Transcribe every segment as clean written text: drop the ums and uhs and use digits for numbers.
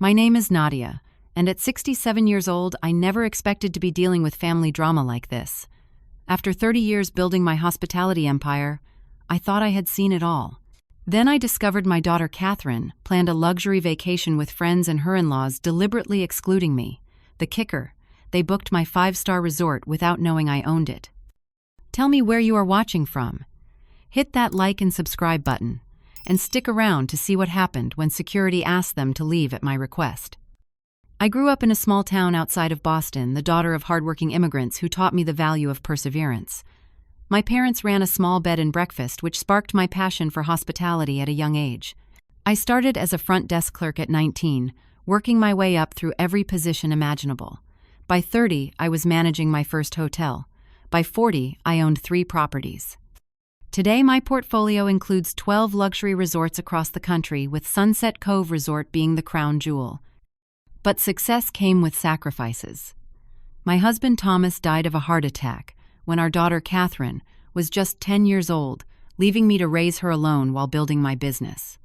My name is Nadia, and at 67 years old, I never expected to be dealing with family drama like this. After 30 years building my hospitality empire, I thought I had seen it all. Then I discovered my daughter Katherine planned a luxury vacation with friends and her in-laws, deliberately excluding me. The kicker: they booked my 5-star resort without knowing I owned it. Tell me where you are watching from. Hit that like and subscribe button, and stick around to see what happened when security asked them to leave at my request. I grew up in a small town outside of Boston, the daughter of hardworking immigrants who taught me the value of perseverance. My parents ran a small bed and breakfast, which sparked my passion for hospitality at a young age. I started as a front desk clerk at 19, working my way up through every position imaginable. By 30, I was managing my first hotel. By 40, I owned 3 properties. Today, my portfolio includes 12 luxury resorts across the country, with Sunset Cove Resort being the crown jewel. But success came with sacrifices. My husband Thomas died of a heart attack when our daughter Katherine was just 10 years old, leaving me to raise her alone while building my business.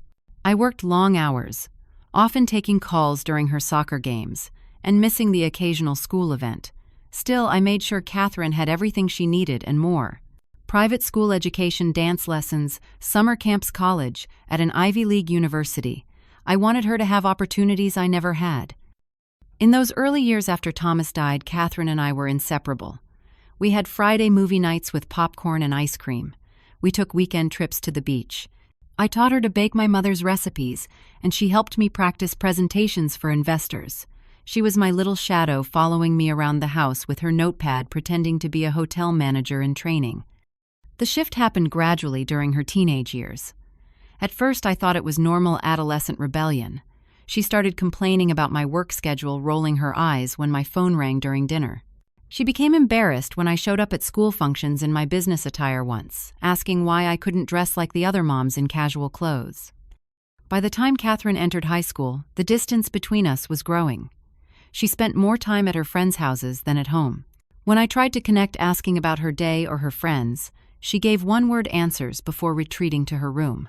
I worked long hours, often taking calls during her soccer games and missing the occasional school event. Still, I made sure Katherine had everything she needed and more. Private school education, dance lessons, summer camps, college, at an Ivy League university. I wanted her to have opportunities I never had. In those early years after Thomas died, Katherine and I were inseparable. We had Friday movie nights with popcorn and ice cream. We took weekend trips to the beach. I taught her to bake my mother's recipes, and she helped me practice presentations for investors. She was my little shadow, following me around the house with her notepad, pretending to be a hotel manager in training. The shift happened gradually during her teenage years. At first, I thought it was normal adolescent rebellion. She started complaining about my work schedule, rolling her eyes when my phone rang during dinner. She became embarrassed when I showed up at school functions in my business attire once, asking why I couldn't dress like the other moms in casual clothes. By the time Katherine entered high school, the distance between us was growing. She spent more time at her friends' houses than at home. When I tried to connect, asking about her day or her friends, she gave one-word answers before retreating to her room.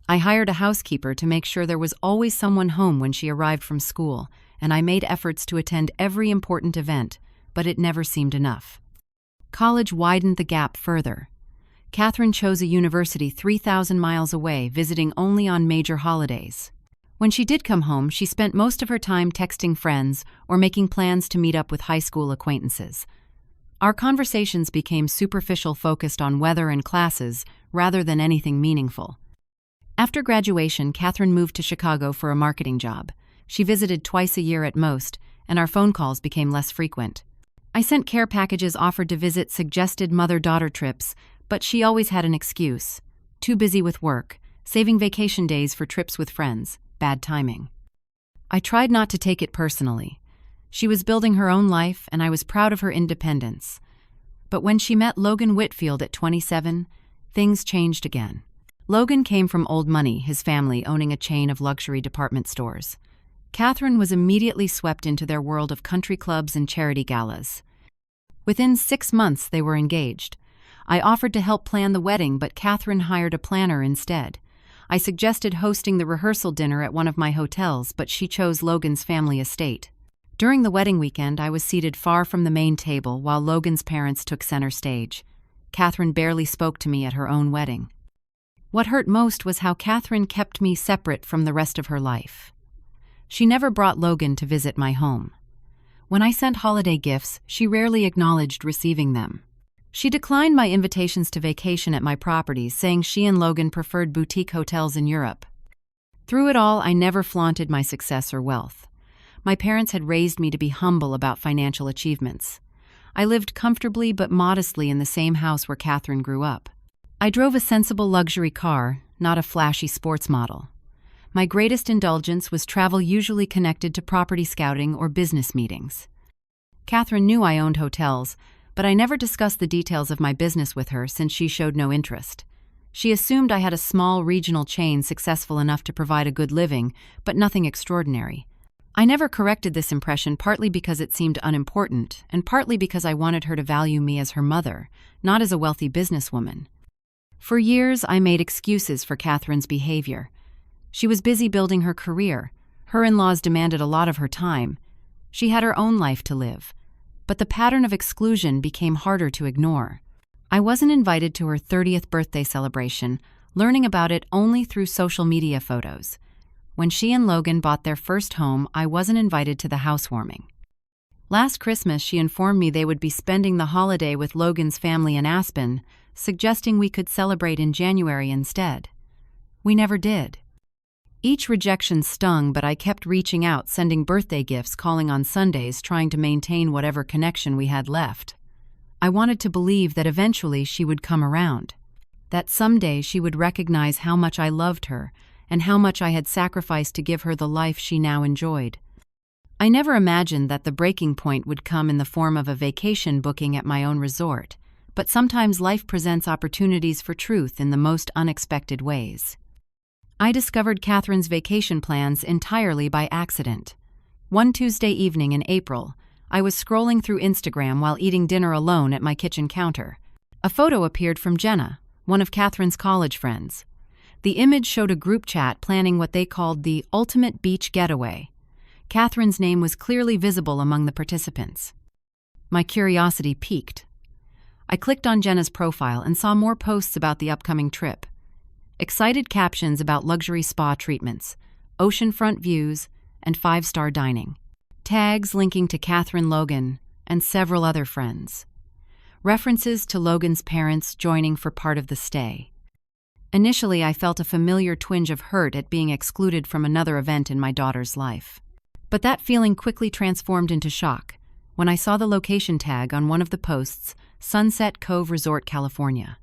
I hired a housekeeper to make sure there was always someone home when she arrived from school, and I made efforts to attend every important event, but it never seemed enough. College widened the gap further. Katherine chose a university 3,000 miles away, visiting only on major holidays. When she did come home, she spent most of her time texting friends or making plans to meet up with high school acquaintances. Our conversations became superficial, focused on weather and classes rather than anything meaningful. After graduation, Katherine moved to Chicago for a marketing job. She visited twice a year at most, and our phone calls became less frequent. I sent care packages, offered to visit, suggested mother-daughter trips, but she always had an excuse. Too busy with work, saving vacation days for trips with friends, bad timing. I tried not to take it personally. She was building her own life, and I was proud of her independence. But when she met Logan Whitfield at 27, things changed again. Logan came from old money, his family owning a chain of luxury department stores. Katherine was immediately swept into their world of country clubs and charity galas. Within 6 months, they were engaged. I offered to help plan the wedding, but Katherine hired a planner instead. I suggested hosting the rehearsal dinner at one of my hotels, but she chose Logan's family estate. During the wedding weekend, I was seated far from the main table while Logan's parents took center stage. Katherine barely spoke to me at her own wedding. What hurt most was how Katherine kept me separate from the rest of her life. She never brought Logan to visit my home. When I sent holiday gifts, she rarely acknowledged receiving them. She declined my invitations to vacation at my properties, saying she and Logan preferred boutique hotels in Europe. Through it all, I never flaunted my success or wealth. My parents had raised me to be humble about financial achievements. I lived comfortably but modestly in the same house where Katherine grew up. I drove a sensible luxury car, not a flashy sports model. My greatest indulgence was travel, usually connected to property scouting or business meetings. Katherine knew I owned hotels, but I never discussed the details of my business with her since she showed no interest. She assumed I had a small regional chain successful enough to provide a good living, but nothing extraordinary. I never corrected this impression, partly because it seemed unimportant, and partly because I wanted her to value me as her mother, not as a wealthy businesswoman. For years, I made excuses for Katherine's behavior. She was busy building her career. Her in-laws demanded a lot of her time. She had her own life to live. But the pattern of exclusion became harder to ignore. I wasn't invited to her 30th birthday celebration, learning about it only through social media photos. When she and Logan bought their first home, I wasn't invited to the housewarming. Last Christmas, she informed me they would be spending the holiday with Logan's family in Aspen, suggesting we could celebrate in January instead. We never did. Each rejection stung, but I kept reaching out, sending birthday gifts, calling on Sundays, trying to maintain whatever connection we had left. I wanted to believe that eventually she would come around, that someday she would recognize how much I loved her and how much I had sacrificed to give her the life she now enjoyed. I never imagined that the breaking point would come in the form of a vacation booking at my own resort, but sometimes life presents opportunities for truth in the most unexpected ways. I discovered Katherine's vacation plans entirely by accident. One Tuesday evening in April, I was scrolling through Instagram while eating dinner alone at my kitchen counter. A photo appeared from Jenna, one of Katherine's college friends. The image showed a group chat planning what they called the ultimate beach getaway. Katherine's name was clearly visible among the participants. My curiosity piqued. I clicked on Jenna's profile and saw more posts about the upcoming trip. Excited captions about luxury spa treatments, oceanfront views, and 5-star dining. Tags linking to Katherine, Logan, and several other friends. References to Logan's parents joining for part of the stay. Initially, I felt a familiar twinge of hurt at being excluded from another event in my daughter's life. But that feeling quickly transformed into shock when I saw the location tag on one of the posts, Sunset Cove Resort, California.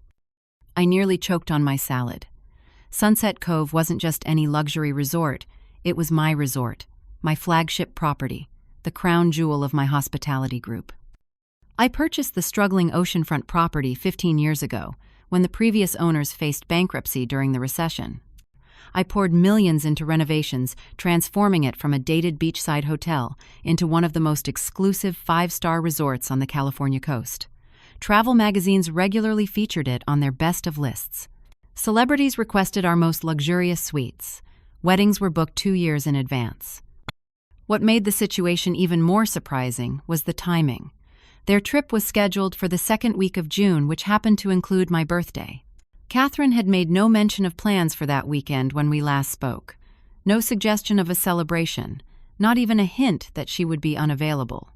I nearly choked on my salad. Sunset Cove wasn't just any luxury resort, it was my resort, my flagship property, the crown jewel of my hospitality group. I purchased the struggling oceanfront property 15 years ago, when the previous owners faced bankruptcy during the recession. I poured millions into renovations, transforming it from a dated beachside hotel into one of the most exclusive 5-star resorts on the California coast. Travel magazines regularly featured it on their best of lists. Celebrities requested our most luxurious suites. Weddings were booked 2 years in advance. What made the situation even more surprising was the timing. Their trip was scheduled for the second week of June, which happened to include my birthday. Katherine had made no mention of plans for that weekend when we last spoke. No suggestion of a celebration, not even a hint that she would be unavailable.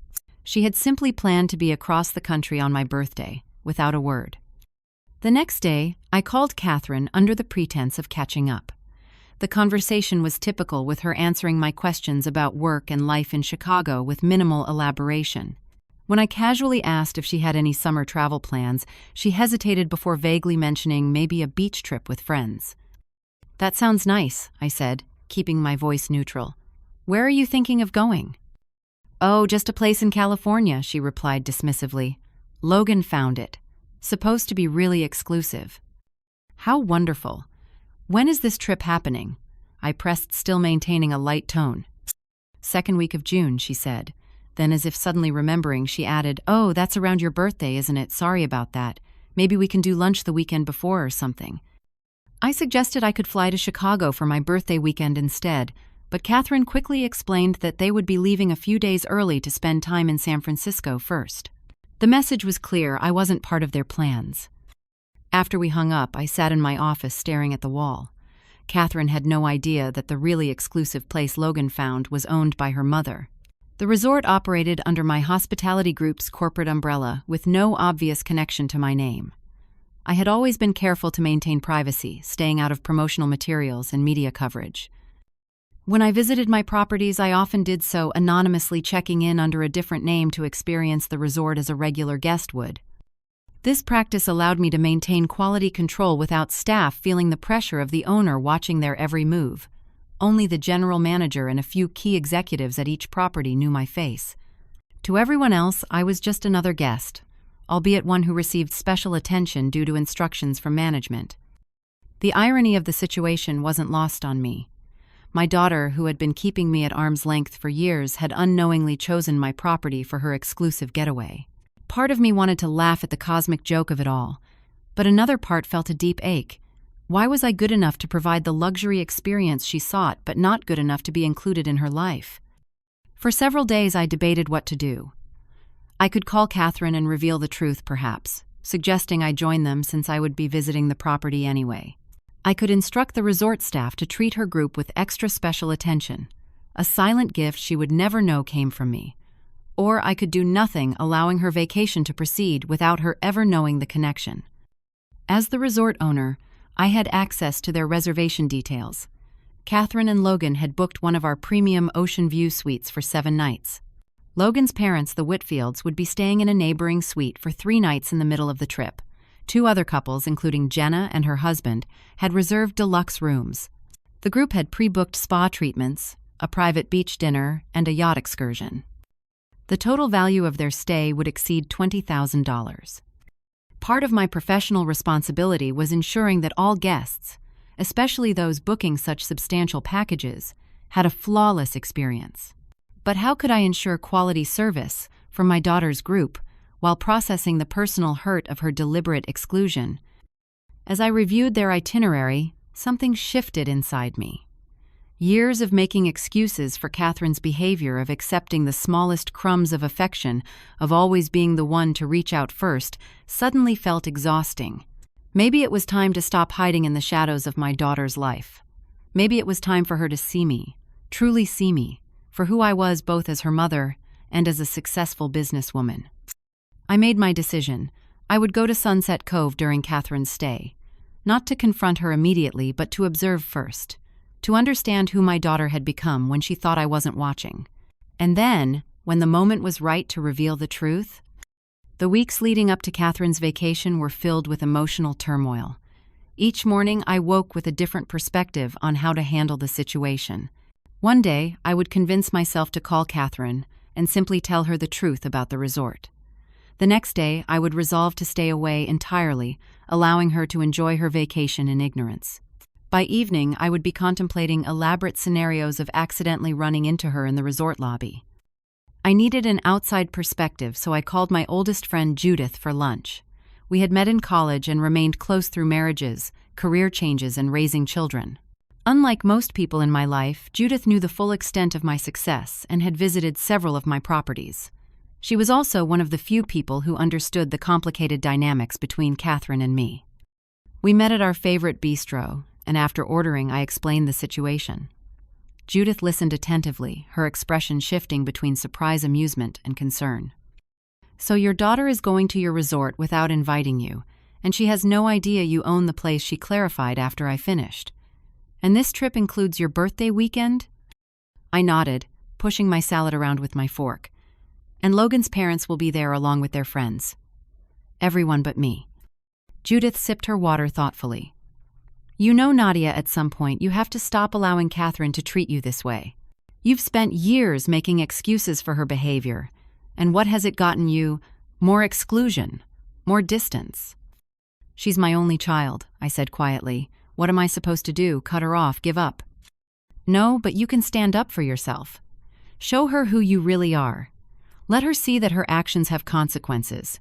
She had simply planned to be across the country on my birthday, without a word. The next day, I called Katherine under the pretense of catching up. The conversation was typical, with her answering my questions about work and life in Chicago with minimal elaboration. When I casually asked if she had any summer travel plans, she hesitated before vaguely mentioning maybe a beach trip with friends. "That sounds nice," I said, keeping my voice neutral. "Where are you thinking of going?" "Oh, just a place in California," she replied dismissively. "Logan found it. Supposed to be really exclusive." "How wonderful. When is this trip happening?" I pressed, still maintaining a light tone. "Second week of June," she said. Then, as if suddenly remembering, she added, "Oh, that's around your birthday, isn't it? Sorry about that. Maybe we can do lunch the weekend before or something." I suggested I could fly to Chicago for my birthday weekend instead, but Katherine quickly explained that they would be leaving a few days early to spend time in San Francisco first. The message was clear: I wasn't part of their plans. After we hung up, I sat in my office staring at the wall. Katherine had no idea that the really exclusive place Logan found was owned by her mother. The resort operated under my hospitality group's corporate umbrella, with no obvious connection to my name. I had always been careful to maintain privacy, staying out of promotional materials and media coverage. When I visited my properties, I often did so anonymously, checking in under a different name to experience the resort as a regular guest would. This practice allowed me to maintain quality control without staff feeling the pressure of the owner watching their every move. Only the general manager and a few key executives at each property knew my face. To everyone else, I was just another guest, albeit one who received special attention due to instructions from management. The irony of the situation wasn't lost on me. My daughter, who had been keeping me at arm's length for years, had unknowingly chosen my property for her exclusive getaway. Part of me wanted to laugh at the cosmic joke of it all, but another part felt a deep ache. Why was I good enough to provide the luxury experience she sought, but not good enough to be included in her life? For several days I debated what to do. I could call Katherine and reveal the truth, perhaps, suggesting I join them since I would be visiting the property anyway. I could instruct the resort staff to treat her group with extra special attention, a silent gift she would never know came from me. Or I could do nothing, allowing her vacation to proceed without her ever knowing the connection. As the resort owner, I had access to their reservation details. Katherine and Logan had booked one of our premium ocean view suites for 7 nights. Logan's parents, the Whitfields, would be staying in a neighboring suite for 3 nights in the middle of the trip. 2 other couples, including Jenna and her husband, had reserved deluxe rooms. The group had pre-booked spa treatments, a private beach dinner, and a yacht excursion. The total value of their stay would exceed $20,000. Part of my professional responsibility was ensuring that all guests, especially those booking such substantial packages, had a flawless experience. But how could I ensure quality service for my daughter's group while processing the personal hurt of her deliberate exclusion? As I reviewed their itinerary, something shifted inside me. Years of making excuses for Katherine's behavior, of accepting the smallest crumbs of affection, of always being the one to reach out first, suddenly felt exhausting. Maybe it was time to stop hiding in the shadows of my daughter's life. Maybe it was time for her to see me, truly see me, for who I was both as her mother and as a successful businesswoman. I made my decision. I would go to Sunset Cove during Katherine's stay, not to confront her immediately, but to observe first, to understand who my daughter had become when she thought I wasn't watching. And then, when the moment was right to reveal the truth. The weeks leading up to Katherine's vacation were filled with emotional turmoil. Each morning I woke with a different perspective on how to handle the situation. One day, I would convince myself to call Katherine and simply tell her the truth about the resort. The next day, I would resolve to stay away entirely, allowing her to enjoy her vacation in ignorance. By evening, I would be contemplating elaborate scenarios of accidentally running into her in the resort lobby. I needed an outside perspective, so I called my oldest friend Judith for lunch. We had met in college and remained close through marriages, career changes, and raising children. Unlike most people in my life, Judith knew the full extent of my success and had visited several of my properties. She was also one of the few people who understood the complicated dynamics between Katherine and me. We met at our favorite bistro, and after ordering, I explained the situation. Judith listened attentively, her expression shifting between surprise, amusement, and concern. "So your daughter is going to your resort without inviting you, and she has no idea you own the place," she clarified after I finished. "And this trip includes your birthday weekend?" I nodded, pushing my salad around with my fork. "And Logan's parents will be there along with their friends." "Everyone but me." Judith sipped her water thoughtfully. "You know, Nadia, at some point you have to stop allowing Katherine to treat you this way. You've spent years making excuses for her behavior, and what has it gotten you? More exclusion, more distance." "She's my only child," I said quietly. "What am I supposed to do? Cut her off? Give up?" "No, but you can stand up for yourself. Show her who you really are. Let her see that her actions have consequences."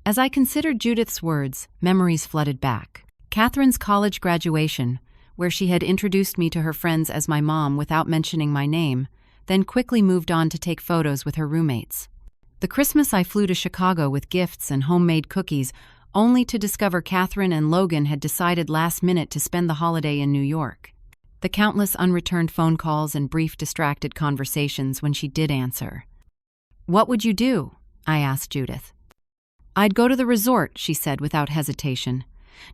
As I considered Judith's words, memories flooded back. Katherine's college graduation, where she had introduced me to her friends as my mom without mentioning my name, then quickly moved on to take photos with her roommates. The Christmas I flew to Chicago with gifts and homemade cookies, only to discover Katherine and Logan had decided last minute to spend the holiday in New York. The countless unreturned phone calls and brief distracted conversations when she did answer. "What would you do?" I asked Judith. "I'd go to the resort," she said without hesitation.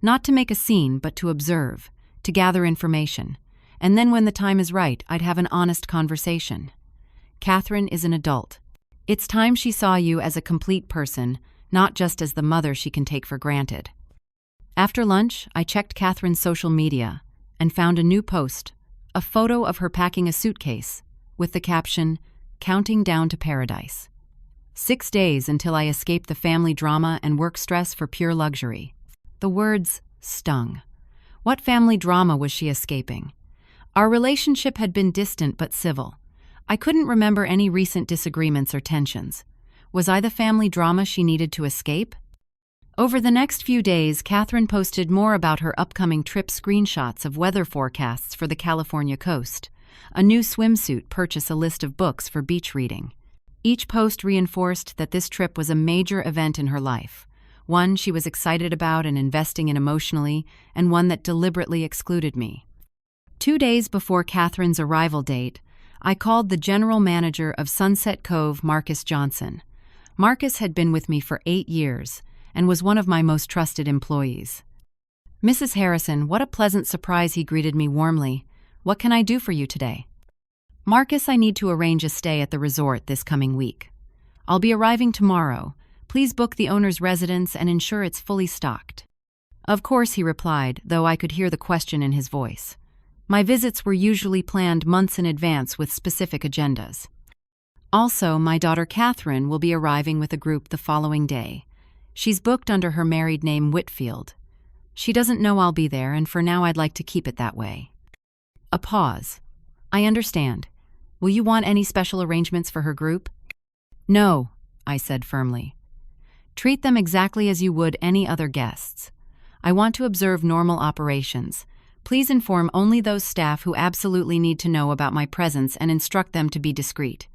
"Not to make a scene, but to observe, to gather information. And then when the time is right, I'd have an honest conversation. Katherine is an adult. It's time she saw you as a complete person, not just as the mother she can take for granted." After lunch, I checked Katherine's social media and found a new post, a photo of her packing a suitcase, with the caption, "Counting down to paradise. 6 days until I escape the family drama and work stress for pure luxury." The words stung. What family drama was she escaping? Our relationship had been distant but civil. I couldn't remember any recent disagreements or tensions. Was I the family drama she needed to escape? Over the next few days, Katherine posted more about her upcoming trip, screenshots of weather forecasts for the California coast, a new swimsuit purchase, a list of books for beach reading. Each post reinforced that this trip was a major event in her life, one she was excited about and investing in emotionally, and one that deliberately excluded me. 2 days before Katherine's arrival date, I called the general manager of Sunset Cove, Marcus Johnson. Marcus had been with me for 8 years and was one of my most trusted employees. "Mrs. Harrison, what a pleasant surprise," he greeted me warmly. "What can I do for you today?" "Marcus, I need to arrange a stay at the resort this coming week. I'll be arriving tomorrow. Please book the owner's residence and ensure it's fully stocked." "Of course," he replied, though I could hear the question in his voice. My visits were usually planned months in advance with specific agendas. Also, my daughter Katherine will be arriving with a group the following day. She's booked under her married name Whitfield. She doesn't know I'll be there, and for now I'd like to keep it that way. A pause. "I understand. Will you want any special arrangements for her group?" "No," I said firmly. "Treat them exactly as you would any other guests. I want to observe normal operations. Please inform only those staff who absolutely need to know about my presence and instruct them to be discreet."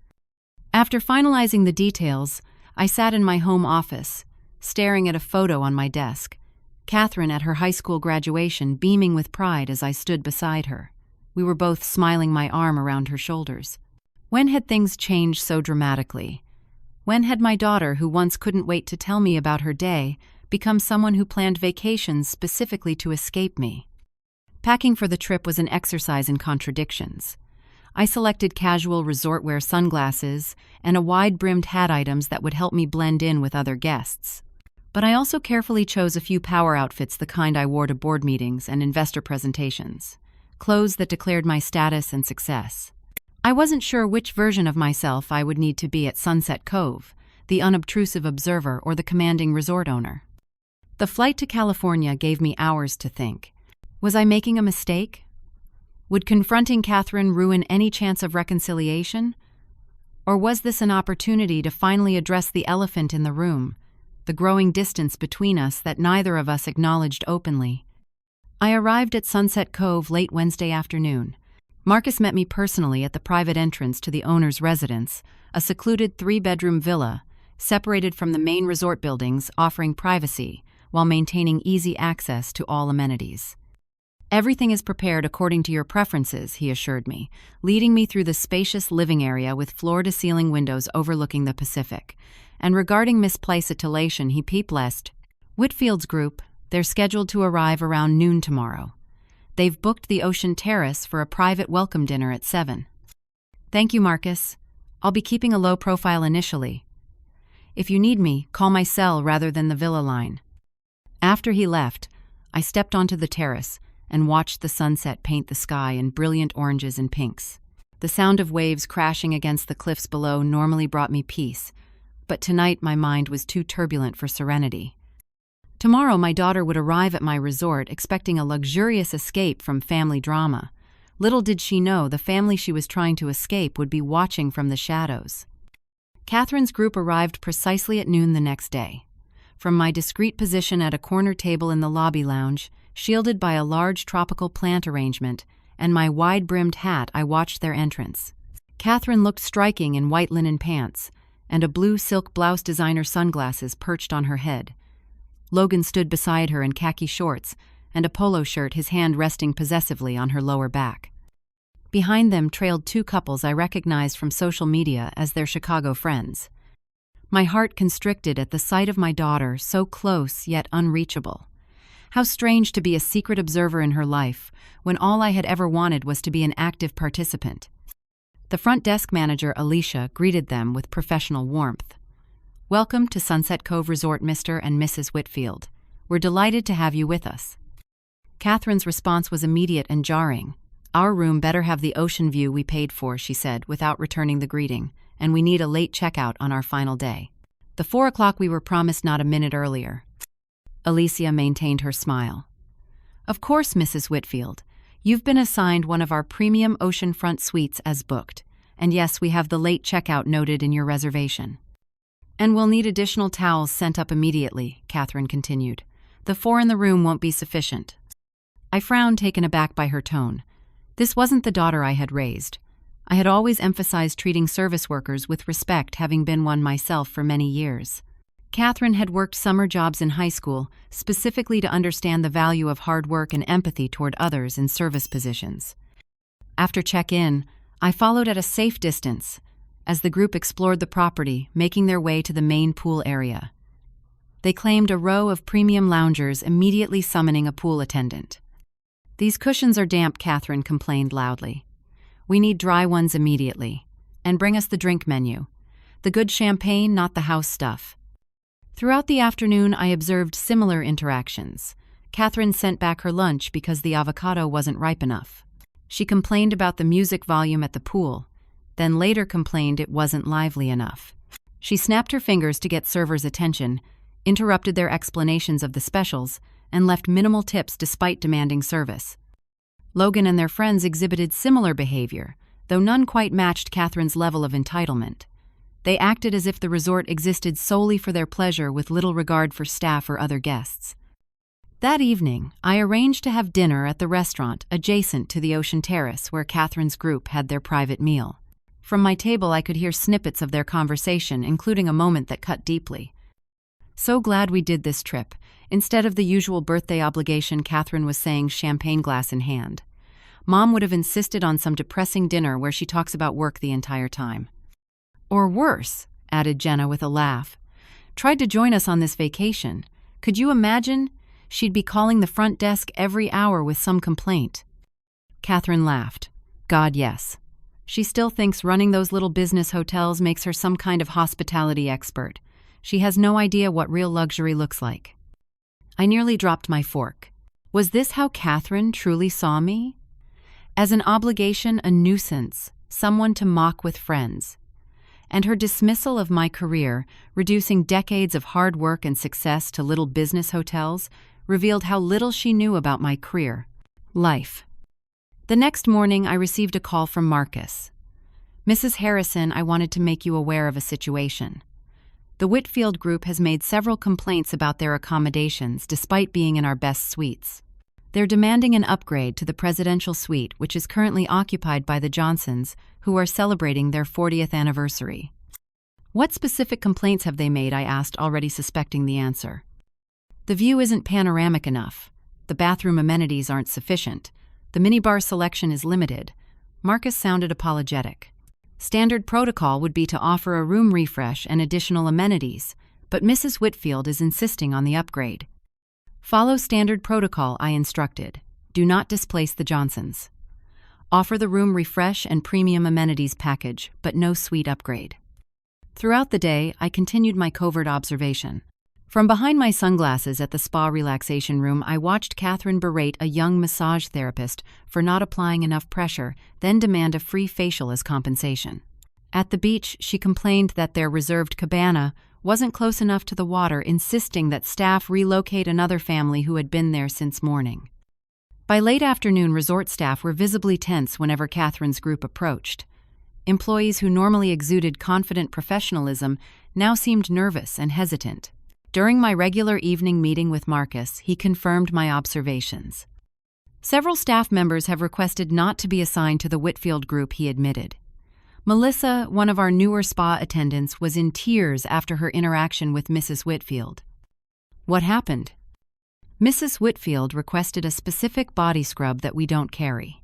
After finalizing the details, I sat in my home office, staring at a photo on my desk, Katherine at her high school graduation beaming with pride as I stood beside her. We were both smiling, my arm around her shoulders. When had things changed so dramatically? When had my daughter, who once couldn't wait to tell me about her day, become someone who planned vacations specifically to escape me? Packing for the trip was an exercise in contradictions. I selected casual resort-wear sunglasses and a wide-brimmed hat, items that would help me blend in with other guests. But I also carefully chose a few power outfits, the kind I wore to board meetings and investor presentations, clothes that declared my status and success. I wasn't sure which version of myself I would need to be at Sunset Cove, the unobtrusive observer or the commanding resort owner. The flight to California gave me hours to think. Was I making a mistake? Would confronting Katherine ruin any chance of reconciliation? Or was this an opportunity to finally address the elephant in the room, the growing distance between us that neither of us acknowledged openly? I arrived at Sunset Cove late Wednesday afternoon. Marcus met me personally at the private entrance to the owner's residence, a secluded 3-bedroom villa, separated from the main resort buildings, offering privacy while maintaining easy access to all amenities. "Everything is prepared according to your preferences," he assured me, leading me through the spacious living area with floor-to-ceiling windows overlooking the Pacific. And regarding misplaced elation, he peep-lessed. "Whitfield's group, they're scheduled to arrive around noon tomorrow. They've booked the Ocean Terrace for a private welcome dinner at 7. "Thank you, Marcus. I'll be keeping a low profile initially. If you need me, call my cell rather than the villa line." After he left, I stepped onto the terrace and watched the sunset paint the sky in brilliant oranges and pinks. The sound of waves crashing against the cliffs below normally brought me peace, but tonight my mind was too turbulent for serenity. Tomorrow my daughter would arrive at my resort expecting a luxurious escape from family drama. Little did she know the family she was trying to escape would be watching from the shadows. Katherine's group arrived precisely at noon the next day. From my discreet position at a corner table in the lobby lounge, shielded by a large tropical plant arrangement, and my wide-brimmed hat, I watched their entrance. Katherine looked striking in white linen pants, and a blue silk blouse, designer sunglasses perched on her head. Logan stood beside her in khaki shorts and a polo shirt, his hand resting possessively on her lower back. Behind them trailed 2 couples I recognized from social media as their Chicago friends. My heart constricted at the sight of my daughter, so close yet unreachable. How strange to be a secret observer in her life, when all I had ever wanted was to be an active participant. The front desk manager, Alicia, greeted them with professional warmth. "Welcome to Sunset Cove Resort, Mr. and Mrs. Whitfield. We're delighted to have you with us." Katherine's response was immediate and jarring. "Our room better have the ocean view we paid for," she said, without returning the greeting, "and we need a late checkout on our final day. The 4 o'clock we were promised, not a minute earlier." Alicia maintained her smile. "Of course, Mrs. Whitfield. You've been assigned one of our premium oceanfront suites as booked, and yes, we have the late checkout noted in your reservation." "And we'll need additional towels sent up immediately," Katherine continued. "The 4 in the room won't be sufficient." I frowned, taken aback by her tone. This wasn't the daughter I had raised. I had always emphasized treating service workers with respect, having been one myself for many years. Katherine had worked summer jobs in high school, specifically to understand the value of hard work and empathy toward others in service positions. After check-in, I followed at a safe distance as the group explored the property, making their way to the main pool area. They claimed a row of premium loungers, immediately summoning a pool attendant. "These cushions are damp," Katherine complained loudly. "We need dry ones immediately. And bring us the drink menu. The good champagne, not the house stuff." Throughout the afternoon, I observed similar interactions. Katherine sent back her lunch because the avocado wasn't ripe enough. She complained about the music volume at the pool, then later complained it wasn't lively enough. She snapped her fingers to get servers' attention, interrupted their explanations of the specials, and left minimal tips despite demanding service. Logan and their friends exhibited similar behavior, though none quite matched Katherine's level of entitlement. They acted as if the resort existed solely for their pleasure, with little regard for staff or other guests. That evening, I arranged to have dinner at the restaurant adjacent to the Ocean Terrace where Katherine's group had their private meal. From my table, I could hear snippets of their conversation, including a moment that cut deeply. "So glad we did this trip." Instead of the usual birthday obligation, Katherine was saying, champagne glass in hand. "Mom would have insisted on some depressing dinner where she talks about work the entire time." "Or worse," added Jenna with a laugh. "Tried to join us on this vacation. Could you imagine? She'd be calling the front desk every hour with some complaint." Katherine laughed. "God, yes. She still thinks running those little business hotels makes her some kind of hospitality expert. She has no idea what real luxury looks like." I nearly dropped my fork. Was this how Katherine truly saw me? As an obligation, a nuisance, someone to mock with friends. And her dismissal of my career, reducing decades of hard work and success to little business hotels, revealed how little she knew about my career. Life. The next morning, I received a call from Marcus. "Mrs. Harrison, I wanted to make you aware of a situation. The Whitfield group has made several complaints about their accommodations despite being in our best suites. They're demanding an upgrade to the presidential suite, which is currently occupied by the Johnsons, who are celebrating their 40th anniversary." "What specific complaints have they made?" I asked, already suspecting the answer. "The view isn't panoramic enough. The bathroom amenities aren't sufficient. The minibar selection is limited." Marcus sounded apologetic. "Standard protocol would be to offer a room refresh and additional amenities, but Mrs. Whitfield is insisting on the upgrade." "Follow standard protocol," I instructed. "Do not displace the Johnsons. Offer the room refresh and premium amenities package, but no suite upgrade." Throughout the day, I continued my covert observation. From behind my sunglasses at the spa relaxation room, I watched Katherine berate a young massage therapist for not applying enough pressure, then demand a free facial as compensation. At the beach, she complained that their reserved cabana wasn't close enough to the water, insisting that staff relocate another family who had been there since morning. By late afternoon, resort staff were visibly tense whenever Katherine's group approached. Employees who normally exuded confident professionalism now seemed nervous and hesitant. During my regular evening meeting with Marcus, he confirmed my observations. Several staff members have requested not to be assigned to the Whitfield group, he admitted. Melissa, one of our newer spa attendants, was in tears after her interaction with Mrs. Whitfield. "What happened?" "Mrs. Whitfield requested a specific body scrub that we don't carry.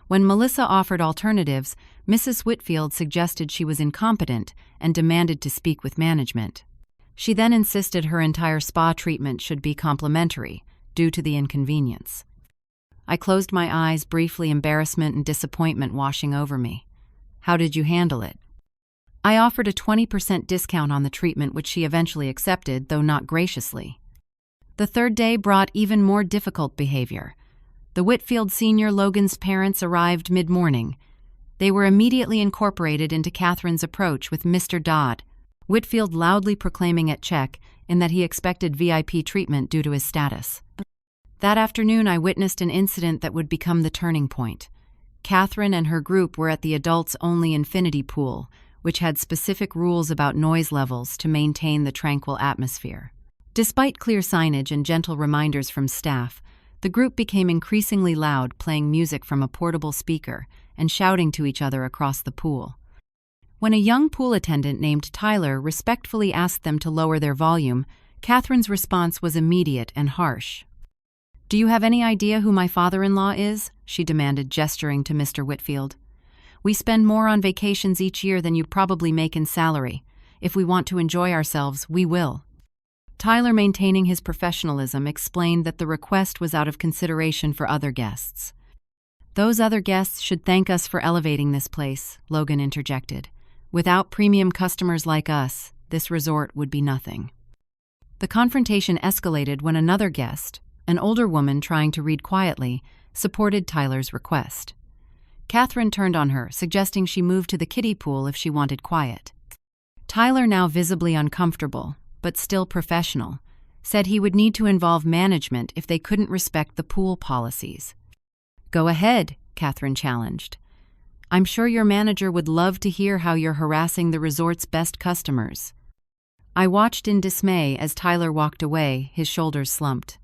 When Melissa offered alternatives, Mrs. Whitfield suggested she was incompetent and demanded to speak with management. She then insisted her entire spa treatment should be complimentary, due to the inconvenience." I closed my eyes briefly, embarrassment and disappointment washing over me. "How did you handle it?" "I offered a 20% discount on the treatment, which she eventually accepted, though not graciously." The third day brought even more difficult behavior. The Whitfield senior Logan's parents arrived mid-morning. They were immediately incorporated into Katherine's approach with Mr. Dodd, Whitfield loudly proclaiming at check in that he expected VIP treatment due to his status. That afternoon, I witnessed an incident that would become the turning point. Katherine and her group were at the adults-only infinity pool, which had specific rules about noise levels to maintain the tranquil atmosphere. Despite clear signage and gentle reminders from staff, the group became increasingly loud, playing music from a portable speaker and shouting to each other across the pool. When a young pool attendant named Tyler respectfully asked them to lower their volume, Katherine's response was immediate and harsh. "Do you have any idea who my father-in-law is?" she demanded, gesturing to Mr. Whitfield. "We spend more on vacations each year than you probably make in salary. If we want to enjoy ourselves, we will." Tyler, maintaining his professionalism, explained that the request was out of consideration for other guests. "Those other guests should thank us for elevating this place," Logan interjected. "Without premium customers like us, this resort would be nothing." The confrontation escalated when another guest, an older woman trying to read quietly, supported Tyler's request. Katherine turned on her, suggesting she move to the kiddie pool if she wanted quiet. Tyler, now visibly uncomfortable, but still professional, said he would need to involve management if they couldn't respect the pool policies. "Go ahead," Katherine challenged. "I'm sure your manager would love to hear how you're harassing the resort's best customers." I watched in dismay as Tyler walked away, his shoulders slumped.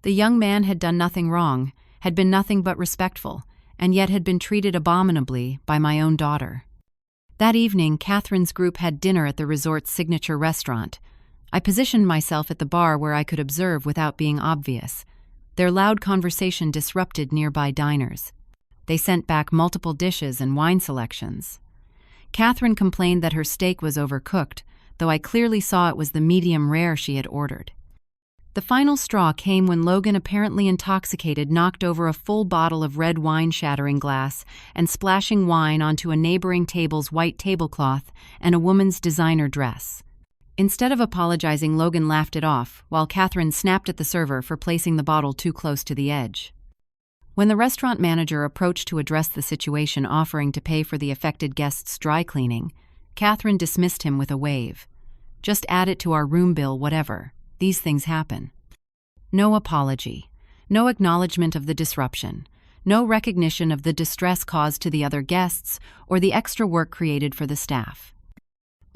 The young man had done nothing wrong, had been nothing but respectful, and yet had been treated abominably by my own daughter. That evening, Katherine's group had dinner at the resort's signature restaurant. I positioned myself at the bar where I could observe without being obvious. Their loud conversation disrupted nearby diners. They sent back multiple dishes and wine selections. Katherine complained that her steak was overcooked, though I clearly saw it was the medium rare she had ordered. The final straw came when Logan, apparently intoxicated, knocked over a full bottle of red wine, shattering glass and splashing wine onto a neighboring table's white tablecloth and a woman's designer dress. Instead of apologizing, Logan laughed it off, while Katherine snapped at the server for placing the bottle too close to the edge. When the restaurant manager approached to address the situation, offering to pay for the affected guest's dry cleaning, Katherine dismissed him with a wave. "Just add it to our room bill, whatever. These things happen." No apology, no acknowledgement of the disruption, no recognition of the distress caused to the other guests or the extra work created for the staff.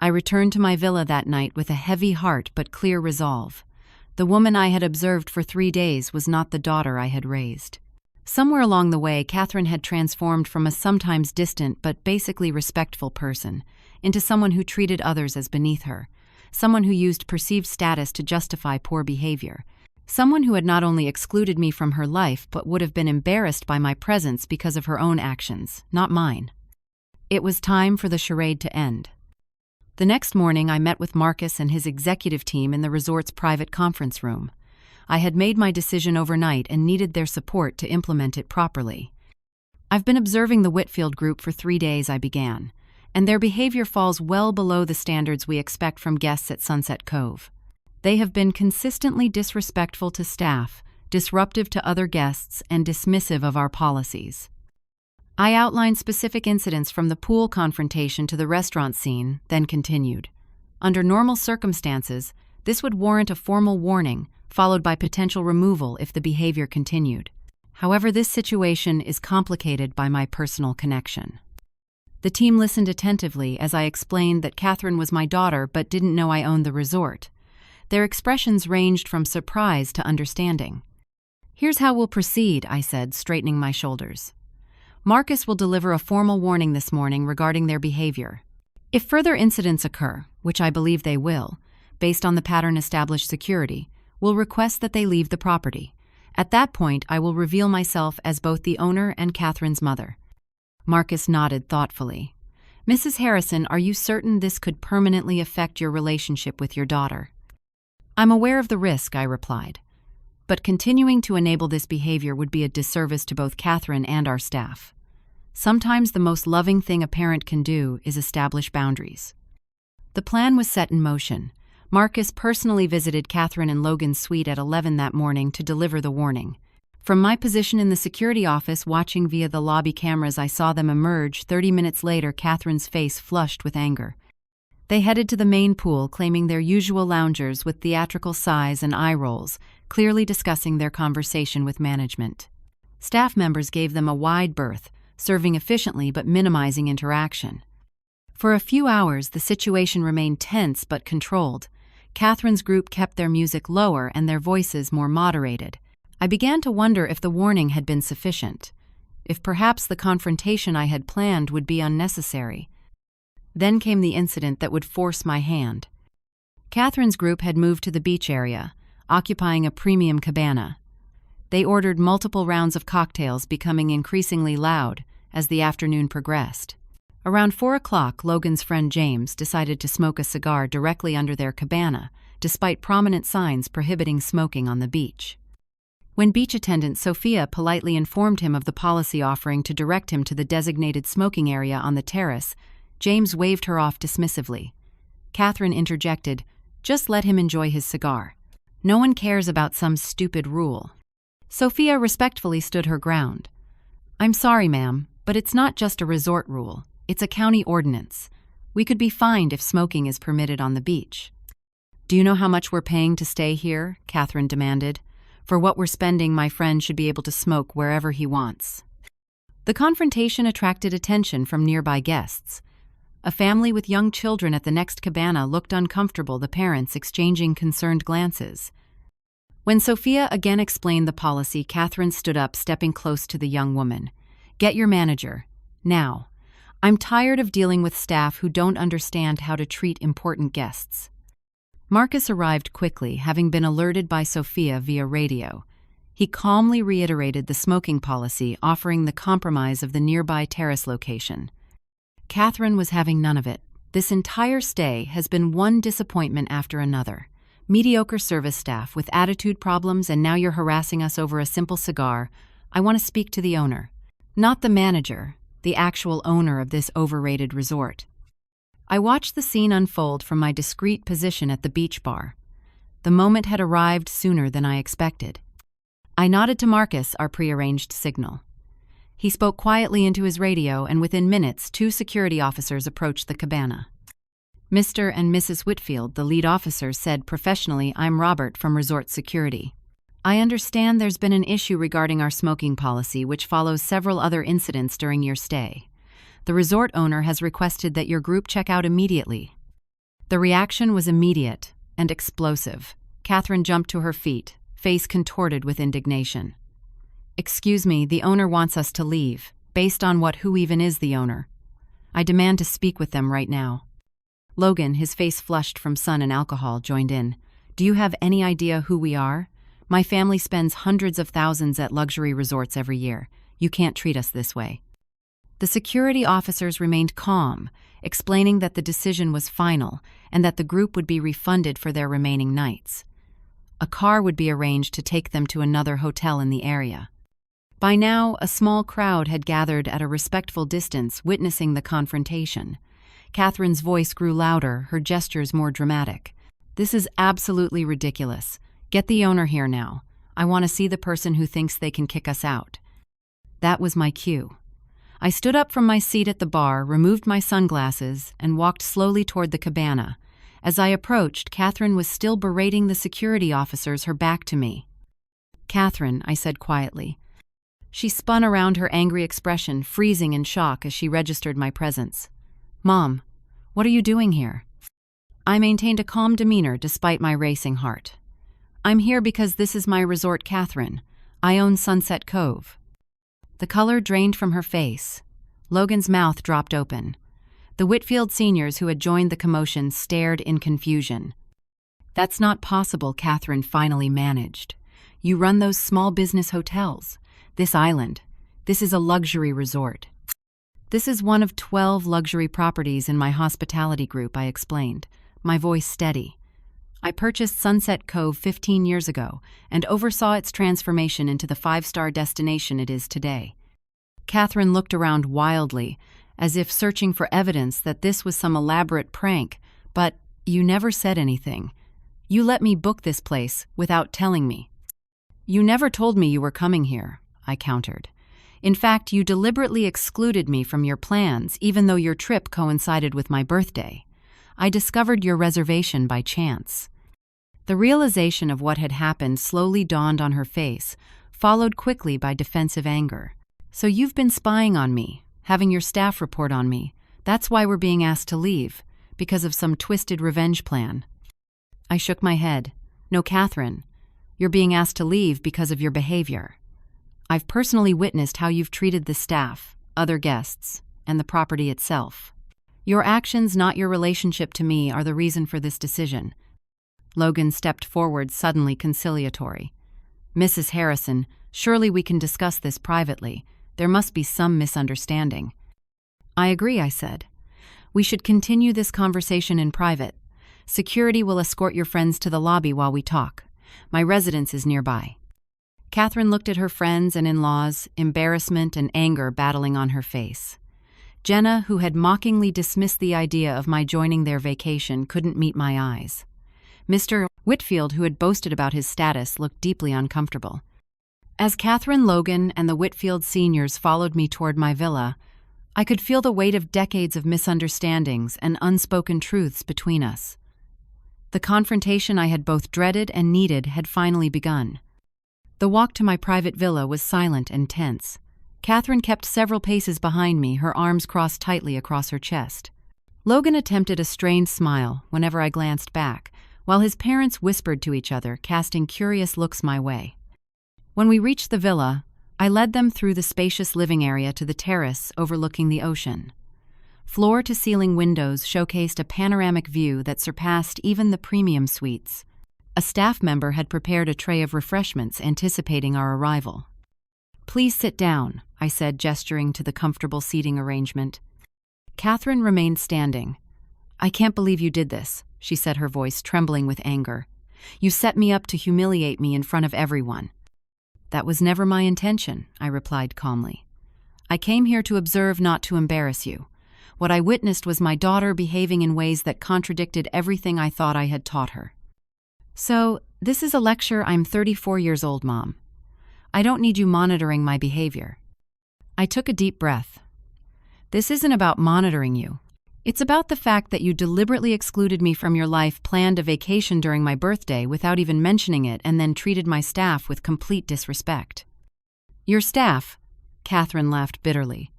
I returned to my villa that night with a heavy heart but clear resolve. The woman I had observed for 3 days was not the daughter I had raised. Somewhere along the way, Katherine had transformed from a sometimes distant but basically respectful person into someone who treated others as beneath her, someone who used perceived status to justify poor behavior, someone who had not only excluded me from her life but would have been embarrassed by my presence because of her own actions, not mine. It was time for the charade to end. The next morning, I met with Marcus and his executive team in the resort's private conference room. I had made my decision overnight and needed their support to implement it properly. "I've been observing the Whitfield group for 3 days," I began, "and their behavior falls well below the standards we expect from guests at Sunset Cove. They have been consistently disrespectful to staff, disruptive to other guests, and dismissive of our policies." I outlined specific incidents from the pool confrontation to the restaurant scene, then continued. Under normal circumstances, this would warrant a formal warning, followed by potential removal if the behavior continued. However, this situation is complicated by my personal connection. The team listened attentively as I explained that Katherine was my daughter but didn't know I owned the resort. Their expressions ranged from surprise to understanding. "Here's how we'll proceed," I said, straightening my shoulders. "Marcus will deliver a formal warning this morning regarding their behavior. If further incidents occur, which I believe they will, based on the pattern established security, we'll request that they leave the property. At that point, I will reveal myself as both the owner and Katherine's mother." Marcus nodded thoughtfully. "Mrs. Harrison, are you certain this could permanently affect your relationship with your daughter?" "I'm aware of the risk," I replied. "But continuing to enable this behavior would be a disservice to both Katherine and our staff. Sometimes the most loving thing a parent can do is establish boundaries." The plan was set in motion. Marcus personally visited Katherine and Logan's suite at 11 that morning to deliver the warning. From my position in the security office watching via the lobby cameras, I saw them emerge. 30 minutes later, Katherine's face flushed with anger. They headed to the main pool, claiming their usual loungers with theatrical sighs and eye rolls, clearly discussing their conversation with management. Staff members gave them a wide berth, serving efficiently but minimizing interaction. For a few hours, the situation remained tense but controlled. Katherine's group kept their music lower and their voices more moderated. I began to wonder if the warning had been sufficient, if perhaps the confrontation I had planned would be unnecessary. Then came the incident that would force my hand. Katherine's group had moved to the beach area, occupying a premium cabana. They ordered multiple rounds of cocktails, becoming increasingly loud as the afternoon progressed. Around 4 o'clock, Logan's friend James decided to smoke a cigar directly under their cabana, despite prominent signs prohibiting smoking on the beach. When beach attendant Sophia politely informed him of the policy offering to direct him to the designated smoking area on the terrace, James waved her off dismissively. Katherine interjected, "Just let him enjoy his cigar. No one cares about some stupid rule." Sophia respectfully stood her ground. "I'm sorry, ma'am, but it's not just a resort rule. It's a county ordinance. We could be fined if smoking is permitted on the beach." "Do you know how much we're paying to stay here?" Katherine demanded. "For what we're spending, my friend should be able to smoke wherever he wants." The confrontation attracted attention from nearby guests. A family with young children at the next cabana looked uncomfortable, the parents exchanging concerned glances. When Sophia again explained the policy, Katherine stood up, stepping close to the young woman. "Get your manager. Now. I'm tired of dealing with staff who don't understand how to treat important guests." Marcus arrived quickly, having been alerted by Sophia via radio. He calmly reiterated the smoking policy, offering the compromise of the nearby terrace location. Katherine was having none of it. "This entire stay has been one disappointment after another. Mediocre service staff with attitude problems, and now you're harassing us over a simple cigar. I want to speak to the owner." "Not the manager, the actual owner of this overrated resort." I watched the scene unfold from my discreet position at the beach bar. The moment had arrived sooner than I expected. I nodded to Marcus, our prearranged signal. He spoke quietly into his radio, and within minutes, 2 security officers approached the cabana. "Mr. and Mrs. Whitfield," the lead officer said professionally, "I'm Robert from Resort Security. I understand there's been an issue regarding our smoking policy, which follows several other incidents during your stay. The resort owner has requested that your group check out immediately." The reaction was immediate and explosive. Katherine jumped to her feet, face contorted with indignation. "Excuse me, the owner wants us to leave. Based on what? Who even is the owner? I demand to speak with them right now." Logan, his face flushed from sun and alcohol, joined in. "Do you have any idea who we are? My family spends hundreds of thousands at luxury resorts every year. You can't treat us this way." The security officers remained calm, explaining that the decision was final and that the group would be refunded for their remaining nights. A car would be arranged to take them to another hotel in the area. By now, a small crowd had gathered at a respectful distance, witnessing the confrontation. Katherine's voice grew louder, her gestures more dramatic. "This is absolutely ridiculous. Get the owner here now. I want to see the person who thinks they can kick us out." That was my cue. I stood up from my seat at the bar, removed my sunglasses, and walked slowly toward the cabana. As I approached, Katherine was still berating the security officers, her back to me. "Katherine," I said quietly. She spun around, her angry expression freezing in shock as she registered my presence. "Mom, what are you doing here?" I maintained a calm demeanor despite my racing heart. "I'm here because this is my resort, Katherine. I own Sunset Cove." The color drained from her face. Logan's mouth dropped open. The Whitfield seniors who had joined the commotion stared in confusion. "That's not possible," Katherine finally managed. "You run those small business hotels. This island. This is a luxury resort." "This is one of 12 luxury properties in my hospitality group," I explained, my voice steady. "I purchased Sunset Cove 15 years ago and oversaw its transformation into the 5-star destination it is today." Katherine looked around wildly, as if searching for evidence that this was some elaborate prank, but "You never said anything. You let me book this place without telling me." "You never told me you were coming here," I countered. "In fact, you deliberately excluded me from your plans, even though your trip coincided with my birthday. I discovered your reservation by chance." The realization of what had happened slowly dawned on her face, followed quickly by defensive anger. "So you've been spying on me, having your staff report on me. That's why we're being asked to leave, because of some twisted revenge plan. I shook my head. No, Katherine. You're being asked to leave because of your behavior. I've personally witnessed how you've treated the staff, other guests, and the property itself. Your actions, not your relationship to me, are the reason for this decision. Logan stepped forward, suddenly conciliatory. Mrs. Harrison, surely we can discuss this privately. There must be some misunderstanding. I agree, I said. We should continue this conversation in private. Security will escort your friends to the lobby while we talk. My residence is nearby. Katherine looked at her friends and in-laws, embarrassment and anger battling on her face. Jenna, who had mockingly dismissed the idea of my joining their vacation, couldn't meet my eyes. Mr. Whitfield, who had boasted about his status, looked deeply uncomfortable. As Katherine, Logan, and the Whitfield seniors followed me toward my villa, I could feel the weight of decades of misunderstandings and unspoken truths between us. The confrontation I had both dreaded and needed had finally begun. The walk to my private villa was silent and tense. Katherine kept several paces behind me, her arms crossed tightly across her chest. Logan attempted a strained smile whenever I glanced back, while his parents whispered to each other, casting curious looks my way. When we reached the villa, I led them through the spacious living area to the terrace overlooking the ocean. Floor-to-ceiling windows showcased a panoramic view that surpassed even the premium suites. A staff member had prepared a tray of refreshments anticipating our arrival. "Please sit down," I said, gesturing to the comfortable seating arrangement. Katherine remained standing. "I can't believe you did this," she said, her voice trembling with anger. "You set me up to humiliate me in front of everyone." "That was never my intention," I replied calmly. "I came here to observe, not to embarrass you. What I witnessed was my daughter behaving in ways that contradicted everything I thought I had taught her." "So, this is a lecture. I'm 34 years old, Mom. I don't need you monitoring my behavior." I took a deep breath. "This isn't about monitoring you. It's about the fact that you deliberately excluded me from your life, planned a vacation during my birthday without even mentioning it, and then treated my staff with complete disrespect." "Your staff?" Katherine laughed bitterly.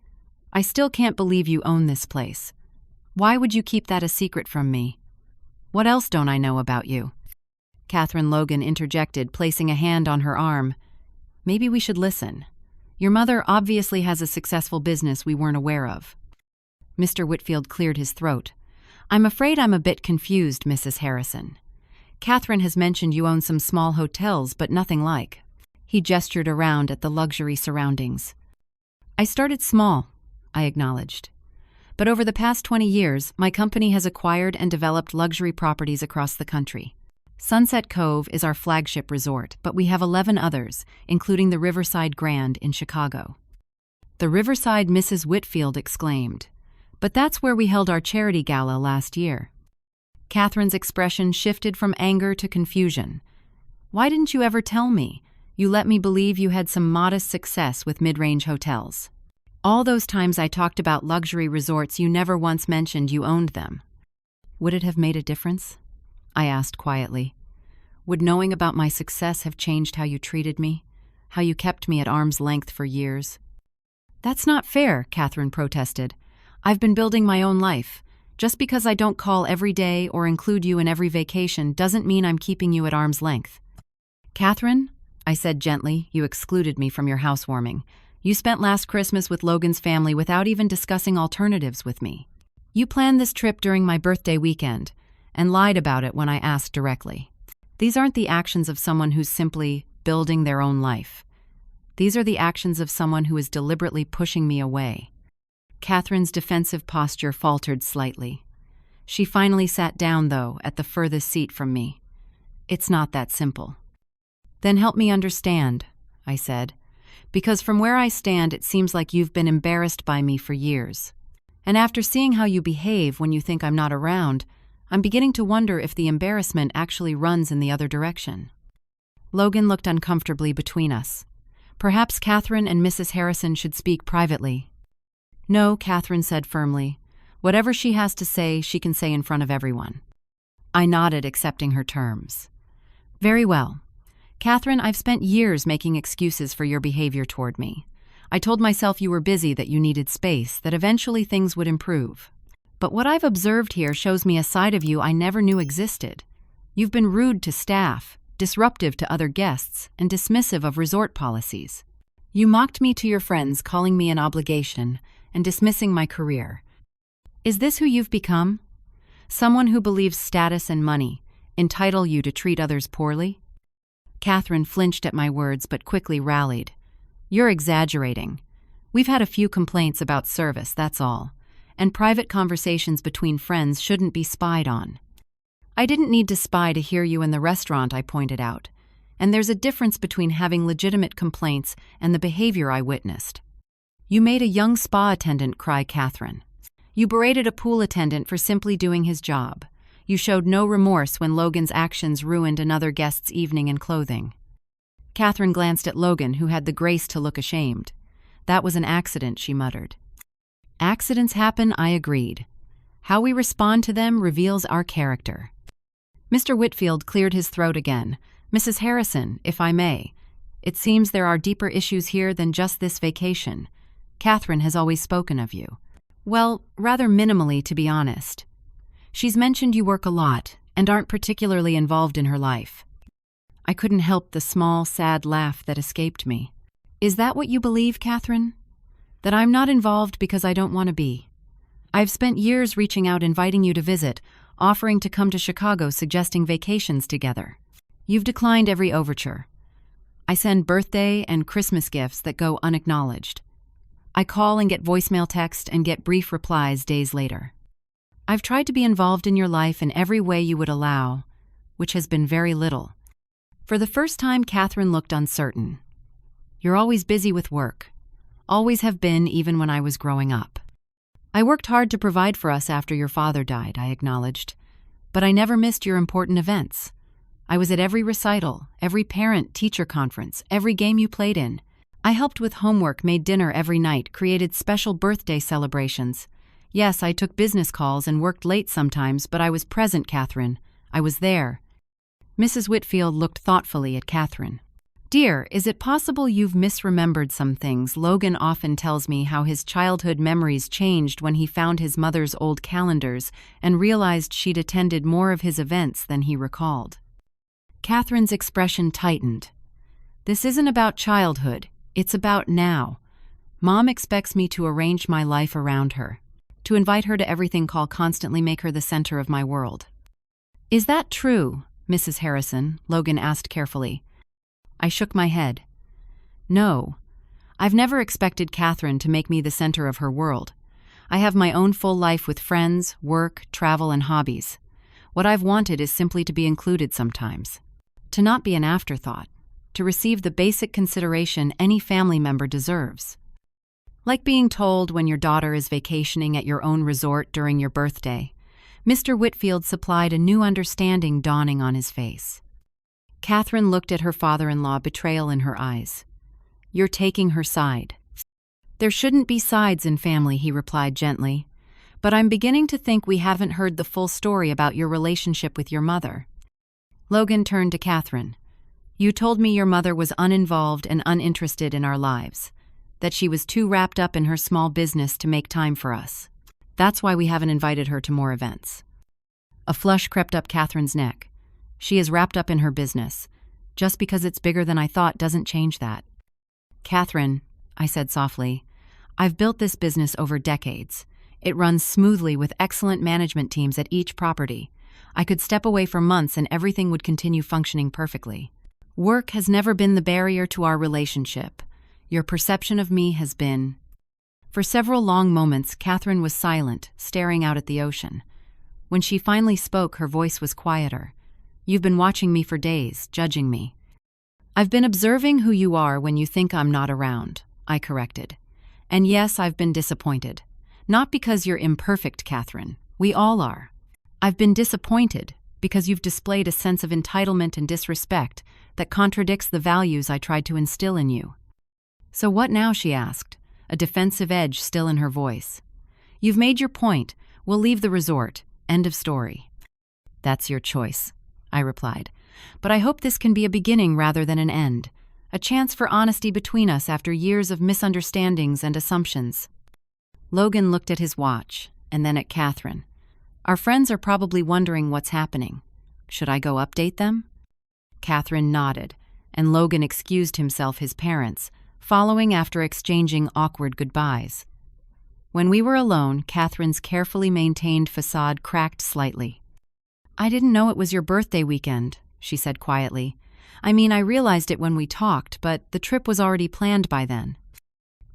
"I still can't believe you own this place. Why would you keep that a secret from me? What else don't I know about you?" Katherine Logan interjected, placing a hand on her arm. "Maybe we should listen. Your mother obviously has a successful business we weren't aware of." Mr. Whitfield cleared his throat. "I'm afraid I'm a bit confused, Mrs. Harrison. Katherine has mentioned you own some small hotels, but nothing like." He gestured around at the luxury surroundings. "I started small," I acknowledged. "But over the past 20 years, my company has acquired and developed luxury properties across the country. Sunset Cove is our flagship resort, but we have 11 others, including the Riverside Grand in Chicago." "The Riverside," Mrs. Whitfield exclaimed. "But that's where we held our charity gala last year." Katherine's expression shifted from anger to confusion. "Why didn't you ever tell me? You let me believe you had some modest success with mid-range hotels. All those times I talked about luxury resorts, you never once mentioned you owned them." "Would it have made a difference?" I asked quietly. "Would knowing about my success have changed how you treated me? How you kept me at arm's length for years?" "That's not fair," Katherine protested. "I've been building my own life. Just because I don't call every day or include you in every vacation doesn't mean I'm keeping you at arm's length." "Katherine," I said gently, "you excluded me from your housewarming. You spent last Christmas with Logan's family without even discussing alternatives with me. You planned this trip during my birthday weekend and lied about it when I asked directly. These aren't the actions of someone who's simply building their own life. These are the actions of someone who is deliberately pushing me away." Katherine's defensive posture faltered slightly. She finally sat down, though, at the furthest seat from me. "It's not that simple." "Then help me understand," I said. "Because from where I stand, it seems like you've been embarrassed by me for years. And after seeing how you behave when you think I'm not around, I'm beginning to wonder if the embarrassment actually runs in the other direction." Logan looked uncomfortably between us. Perhaps Katherine and Mrs. Harrison should speak privately. "No," Katherine said firmly. "Whatever she has to say, she can say in front of everyone." I nodded, accepting her terms. "Very well. Katherine, I've spent years making excuses for your behavior toward me. I told myself you were busy, that you needed space, that eventually things would improve. But what I've observed here shows me a side of you I never knew existed. You've been rude to staff, disruptive to other guests, and dismissive of resort policies. You mocked me to your friends, calling me an obligation and dismissing my career. Is this who you've become? Someone who believes status and money entitle you to treat others poorly? Katherine flinched at my words but quickly rallied. You're exaggerating. We've had a few complaints about service, that's all. And private conversations between friends shouldn't be spied on. I didn't need to spy to hear you in the restaurant, I pointed out. And there's a difference between having legitimate complaints and the behavior I witnessed. You made a young spa attendant cry, Katherine. You berated a pool attendant for simply doing his job. You showed no remorse when Logan's actions ruined another guest's evening and clothing. Katherine glanced at Logan, who had the grace to look ashamed. That was an accident, she muttered. Accidents happen, I agreed. How we respond to them reveals our character. Mr. Whitfield cleared his throat again. Mrs. Harrison, if I may. It seems there are deeper issues here than just this vacation. Katherine has always spoken of you. Well, rather minimally, to be honest. She's mentioned you work a lot and aren't particularly involved in her life. I couldn't help the small, sad laugh that escaped me. Is that what you believe, Katherine? That I'm not involved because I don't want to be? I've spent years reaching out, inviting you to visit, offering to come to Chicago, suggesting vacations together. You've declined every overture. I send birthday and Christmas gifts that go unacknowledged. I call and get voicemail text and get brief replies days later. I've tried to be involved in your life in every way you would allow, which has been very little. For the first time, Katherine looked uncertain. You're always busy with work. Always have been, even when I was growing up. I worked hard to provide for us after your father died, I acknowledged. But I never missed your important events. I was at every recital, every parent-teacher conference, every game you played in. I helped with homework, made dinner every night, created special birthday celebrations. Yes, I took business calls and worked late sometimes, but I was present, Katherine. I was there. Mrs. Whitfield looked thoughtfully at Katherine. Dear, is it possible you've misremembered some things? Logan often tells me how his childhood memories changed when he found his mother's old calendars and realized she'd attended more of his events than he recalled. Katherine's expression tightened. This isn't about childhood, it's about now. Mom expects me to arrange my life around her, to invite her to everything, constantly make her the center of my world. Is that true, Mrs. Harrison? Logan asked carefully. I shook my head. No, I've never expected Katherine to make me the center of her world. I have my own full life with friends, work, travel, and hobbies. What I've wanted is simply to be included sometimes. To not be an afterthought. To receive the basic consideration any family member deserves. Like being told when your daughter is vacationing at your own resort during your birthday. Mr. Whitfield supplied a new understanding dawning on his face. Katherine looked at her father-in-law, betrayal in her eyes. You're taking her side. There shouldn't be sides in family, he replied gently. But I'm beginning to think we haven't heard the full story about your relationship with your mother. Logan turned to Katherine. You told me your mother was uninvolved and uninterested in our lives, that she was too wrapped up in her small business to make time for us. That's why we haven't invited her to more events. A flush crept up Katherine's neck. She is wrapped up in her business. Just because it's bigger than I thought doesn't change that. Katherine, I said softly, I've built this business over decades. It runs smoothly with excellent management teams at each property. I could step away for months and everything would continue functioning perfectly. Work has never been the barrier to our relationship. Your perception of me has been. For several long moments, Katherine was silent, staring out at the ocean. When she finally spoke, her voice was quieter. You've been watching me for days, judging me. I've been observing who you are when you think I'm not around, I corrected. And yes, I've been disappointed. Not because you're imperfect, Katherine. We all are. I've been disappointed because you've displayed a sense of entitlement and disrespect that contradicts the values I tried to instill in you. So what now, she asked, a defensive edge still in her voice. You've made your point. We'll leave the resort. End of story. That's your choice, I replied. But I hope this can be a beginning rather than an end. A chance for honesty between us after years of misunderstandings and assumptions. Logan looked at his watch. and then at Katherine. Our friends are probably wondering what's happening. Should I go update them? Katherine nodded, and Logan excused his parents, following after exchanging awkward goodbyes. When we were alone, Katherine's carefully maintained facade cracked slightly. "I didn't know it was your birthday weekend," she said quietly. "I mean, I realized it when we talked, but the trip was already planned by then."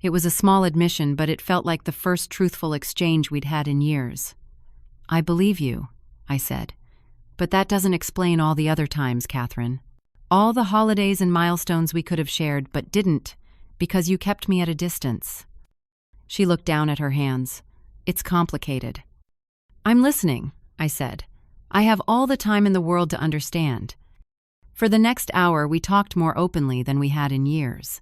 It was a small admission, but it felt like the first truthful exchange we'd had in years. "I believe you," I said. "But that doesn't explain all the other times, Katherine. All the holidays and milestones we could have shared, but didn't, because you kept me at a distance." She looked down at her hands. "It's complicated." "I'm listening," I said. "I have all the time in the world to understand." For the next hour, we talked more openly than we had in years.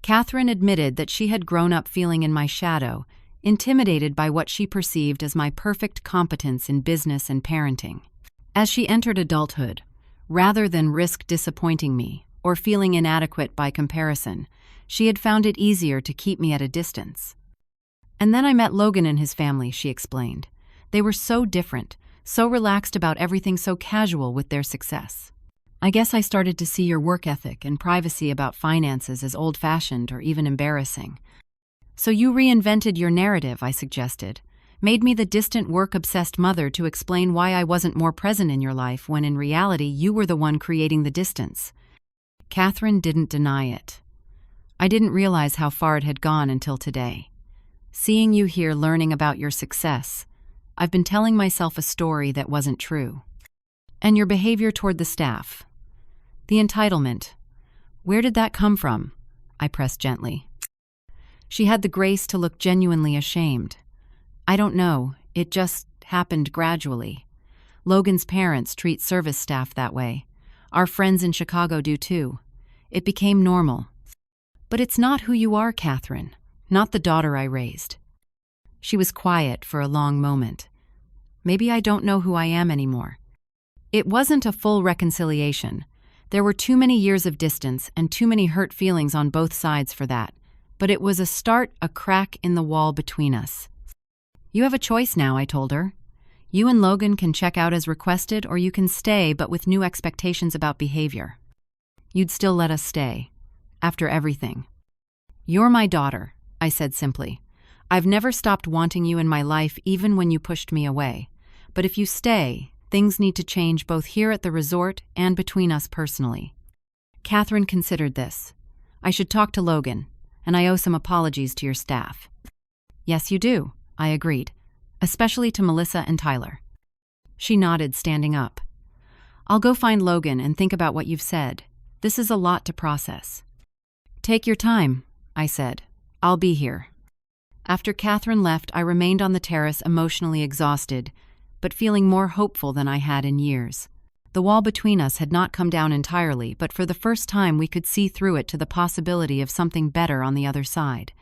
Katherine admitted that she had grown up feeling in my shadow, intimidated by what she perceived as my perfect competence in business and parenting. As she entered adulthood, rather than risk disappointing me or feeling inadequate by comparison, she had found it easier to keep me at a distance. "And then I met Logan and his family," she explained. "They were so different, so relaxed about everything, so casual with their success. I guess I started to see your work ethic and privacy about finances as old-fashioned or even embarrassing. So you reinvented your narrative," I suggested. "Made me the distant work-obsessed mother to explain why I wasn't more present in your life when in reality you were the one creating the distance." Katherine didn't deny it. "I didn't realize how far it had gone until today. Seeing you here learning about your success, I've been telling myself a story that wasn't true. And your behavior toward the staff. The entitlement. Where did that come from?" I pressed gently. She had the grace to look genuinely ashamed. "I don't know. It just happened gradually. Logan's parents treat service staff that way. Our friends in Chicago do too. It became normal. But it's not who you are, Katherine. Not the daughter I raised." She was quiet for a long moment. "Maybe I don't know who I am anymore." It wasn't a full reconciliation. There were too many years of distance and too many hurt feelings on both sides for that. But it was a start, a crack in the wall between us. "You have a choice now," I told her. "You and Logan can check out as requested, or you can stay, but with new expectations about behavior. You'd still let us stay. After everything." "You're my daughter," I said simply. "I've never stopped wanting you in my life even when you pushed me away. But if you stay, things need to change both here at the resort and between us personally." Katherine considered this. "I should talk to Logan, and I owe some apologies to your staff." "Yes, you do," I agreed, "especially to Melissa and Tyler." She nodded, standing up. "I'll go find Logan and think about what you've said. This is a lot to process." "Take your time," I said. "I'll be here." After Katherine left, I remained on the terrace emotionally exhausted, but feeling more hopeful than I had in years. The wall between us had not come down entirely, but for the first time we could see through it to the possibility of something better on the other side.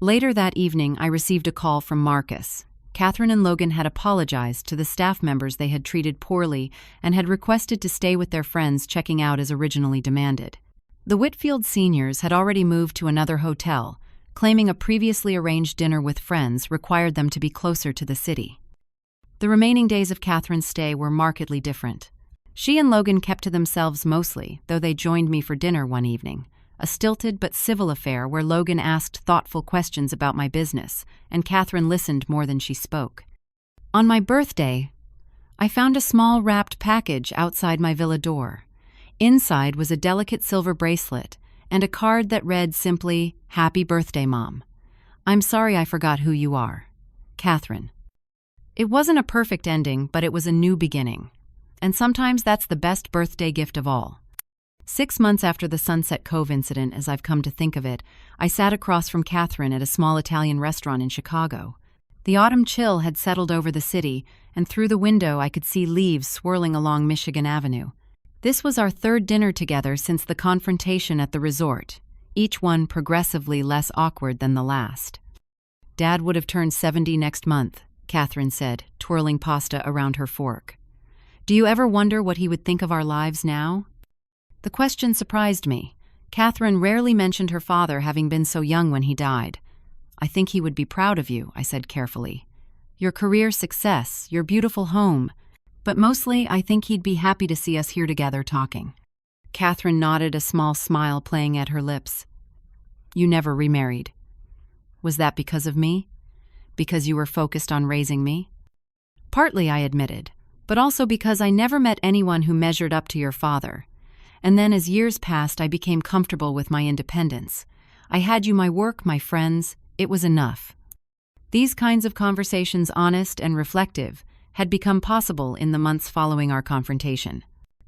Later that evening, I received a call from Marcus. Katherine and Logan had apologized to the staff members they had treated poorly and had requested to stay with their friends, checking out as originally demanded. The Whitfield seniors had already moved to another hotel, claiming a previously arranged dinner with friends required them to be closer to the city. The remaining days of Katherine's stay were markedly different. She and Logan kept to themselves mostly, though they joined me for dinner one evening, a stilted but civil affair where Logan asked thoughtful questions about my business, and Katherine listened more than she spoke. On my birthday, I found a small wrapped package outside my villa door. Inside was a delicate silver bracelet and a card that read simply, "Happy birthday, Mom. I'm sorry I forgot who you are. Katherine." It wasn't a perfect ending, but it was a new beginning. And sometimes that's the best birthday gift of all. 6 months after the Sunset Cove incident, as I've come to think of it, I sat across from Katherine at a small Italian restaurant in Chicago. The autumn chill had settled over the city, and through the window I could see leaves swirling along Michigan Avenue. This was our third dinner together since the confrontation at the resort, each one progressively less awkward than the last. "Dad would have turned 70 next month," Katherine said, twirling pasta around her fork. "Do you ever wonder what he would think of our lives now?" The question surprised me. Katherine rarely mentioned her father having been so young when he died. "I think he would be proud of you," I said carefully. your career success, your beautiful home. But mostly, I think he'd be happy to see us here together talking." Katherine nodded, a small smile playing at her lips. "You never remarried. Was that because of me? Because you were focused on raising me?" "Partly," I admitted, "but also because I never met anyone who measured up to your father. And then as years passed, I became comfortable with my independence. I had you, my work, my friends. It was enough." These kinds of conversations, honest and reflective, had become possible in the months following our confrontation.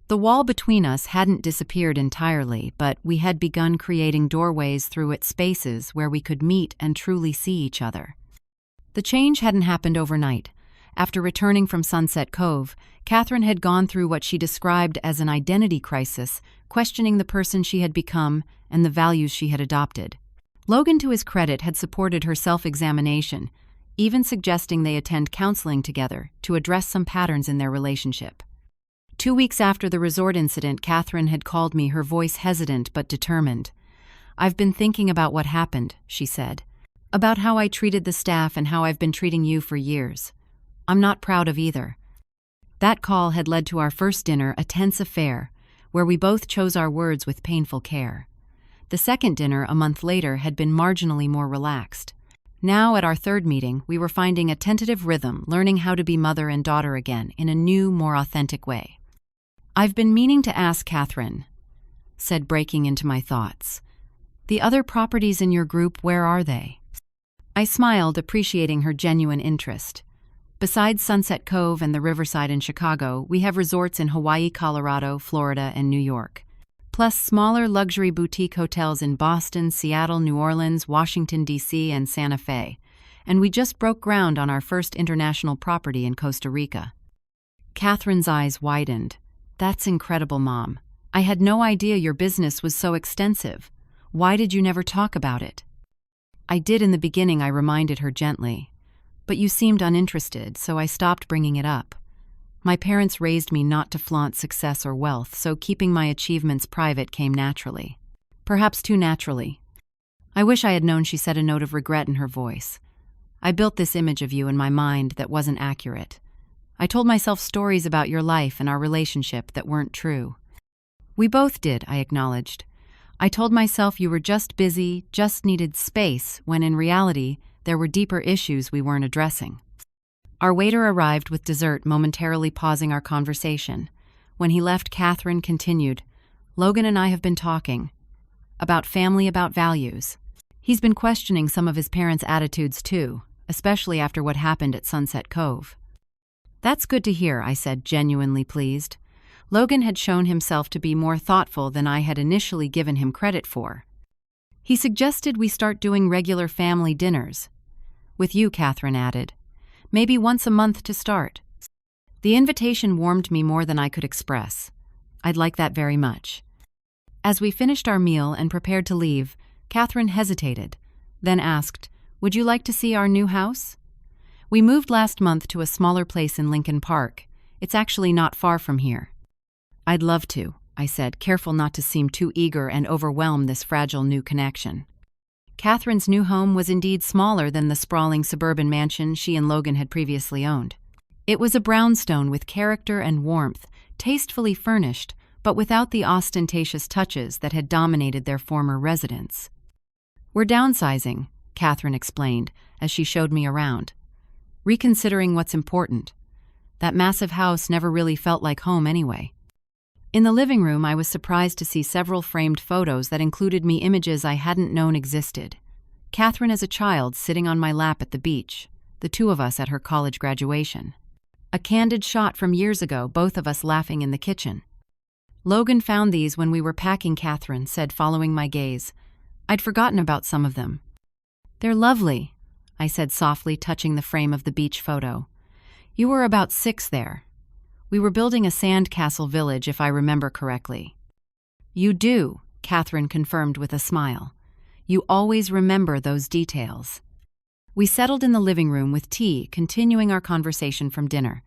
The wall between us hadn't disappeared entirely, but we had begun creating doorways through it, spaces where we could meet and truly see each other. The change hadn't happened overnight. After returning from Sunset Cove, Katherine had gone through what she described as an identity crisis, questioning the person she had become and the values she had adopted. Logan, to his credit, had supported her self-examination, even suggesting they attend counseling together to address some patterns in their relationship. 2 weeks after the resort incident, Katherine had called me, her voice hesitant but determined. "I've been thinking about what happened," she said. "About how I treated the staff and how I've been treating you for years. I'm not proud of either." That call had led to our first dinner, a tense affair, where we both chose our words with painful care. The second dinner, a month later, had been marginally more relaxed. Now, at our third meeting, we were finding a tentative rhythm, learning how to be mother and daughter again in a new, more authentic way. "I've been meaning to ask, Katherine," said, breaking into my thoughts. "The other properties in your group, where are they?" I smiled, appreciating her genuine interest. "Besides Sunset Cove and the Riverside in Chicago, we have resorts in Hawaii, Colorado, Florida, and New York. Plus smaller luxury boutique hotels in Boston, Seattle, New Orleans, Washington, D.C., and Santa Fe. And we just broke ground on our first international property in Costa Rica." Katherine's eyes widened. "That's incredible, Mom. I had no idea your business was so extensive. Why did you never talk about it?" "I did in the beginning," I reminded her gently. "But you seemed uninterested, so I stopped bringing it up. My parents raised me not to flaunt success or wealth, so keeping my achievements private came naturally. Perhaps too naturally." "I wish I had known," she said, a note of regret in her voice. "I built this image of you in my mind that wasn't accurate. I told myself stories about your life and our relationship that weren't true." "We both did," I acknowledged. "I told myself you were just busy, just needed space, when in reality, there were deeper issues we weren't addressing." Our waiter arrived with dessert, momentarily pausing our conversation. When he left, Katherine continued, "Logan and I have been talking. About family, about values. He's been questioning some of his parents' attitudes too, especially after what happened at Sunset Cove." "That's good to hear," I said, genuinely pleased. Logan had shown himself to be more thoughtful than I had initially given him credit for. He suggested we start doing regular family dinners. "With you," Katherine added. "Maybe once a month to start." The invitation warmed me more than I could express. I'd like that very much. As we finished our meal and prepared to leave, Katherine hesitated, then asked, "Would you like to see our new house? We moved last month to a smaller place in Lincoln Park. It's actually not far from here." "I'd love to," I said, careful not to seem too eager and overwhelm this fragile new connection. Katherine's new home was indeed smaller than the sprawling suburban mansion she and Logan had previously owned. It was a brownstone with character and warmth, tastefully furnished, but without the ostentatious touches that had dominated their former residence. "We're downsizing," Katherine explained as she showed me around. "Reconsidering what's important. That massive house never really felt like home anyway." In the living room, I was surprised to see several framed photos that included me images I hadn't known existed. Katherine as a child sitting on my lap at the beach, the two of us at her college graduation. A candid shot from years ago, both of us laughing in the kitchen. "Logan found these when we were packing," Katherine said, following my gaze. "I'd forgotten about some of them." "They're lovely," I said softly, touching the frame of the beach photo. "You were about 6 there. We were building a sandcastle village, if I remember correctly." "You do," Katherine confirmed with a smile. "You always remember those details." We settled in the living room with tea, continuing our conversation from dinner.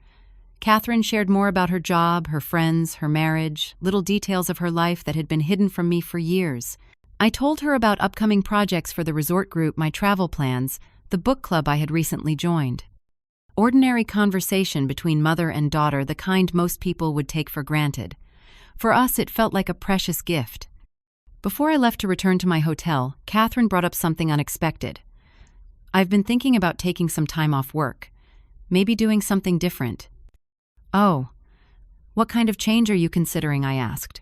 Katherine shared more about her job, her friends, her marriage, little details of her life that had been hidden from me for years. I told her about upcoming projects for the resort group, my travel plans, the book club I had recently joined. Ordinary conversation between mother and daughter, the kind most people would take for granted. For us, it felt like a precious gift. Before I left to return to my hotel, Katherine brought up something unexpected. I've been thinking about taking some time off work. Maybe doing something different. Oh, what kind of change are you considering? I asked.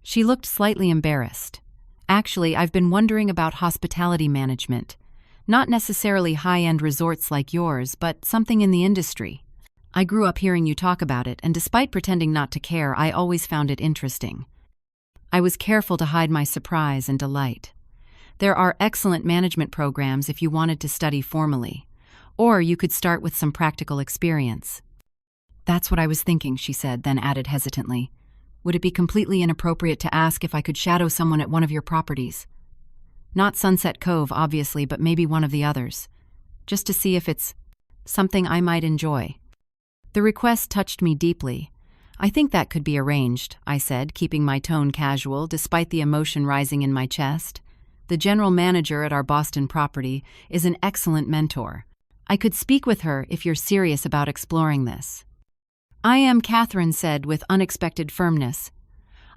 She looked slightly embarrassed. Actually, I've been wondering about hospitality management. Not necessarily high-end resorts like yours, but something in the industry. I grew up hearing you talk about it, and despite pretending not to care, I always found it interesting. I was careful to hide my surprise and delight. There are excellent management programs if you wanted to study formally, or you could start with some practical experience. That's what I was thinking, she said, then added hesitantly. Would it be completely inappropriate to ask if I could shadow someone at one of your properties? Not Sunset Cove, obviously, but maybe one of the others. Just to see if it's something I might enjoy. The request touched me deeply. I think that could be arranged, I said, keeping my tone casual despite the emotion rising in my chest. The general manager at our Boston property is an excellent mentor. I could speak with her if you're serious about exploring this. I am, Katherine said with unexpected firmness.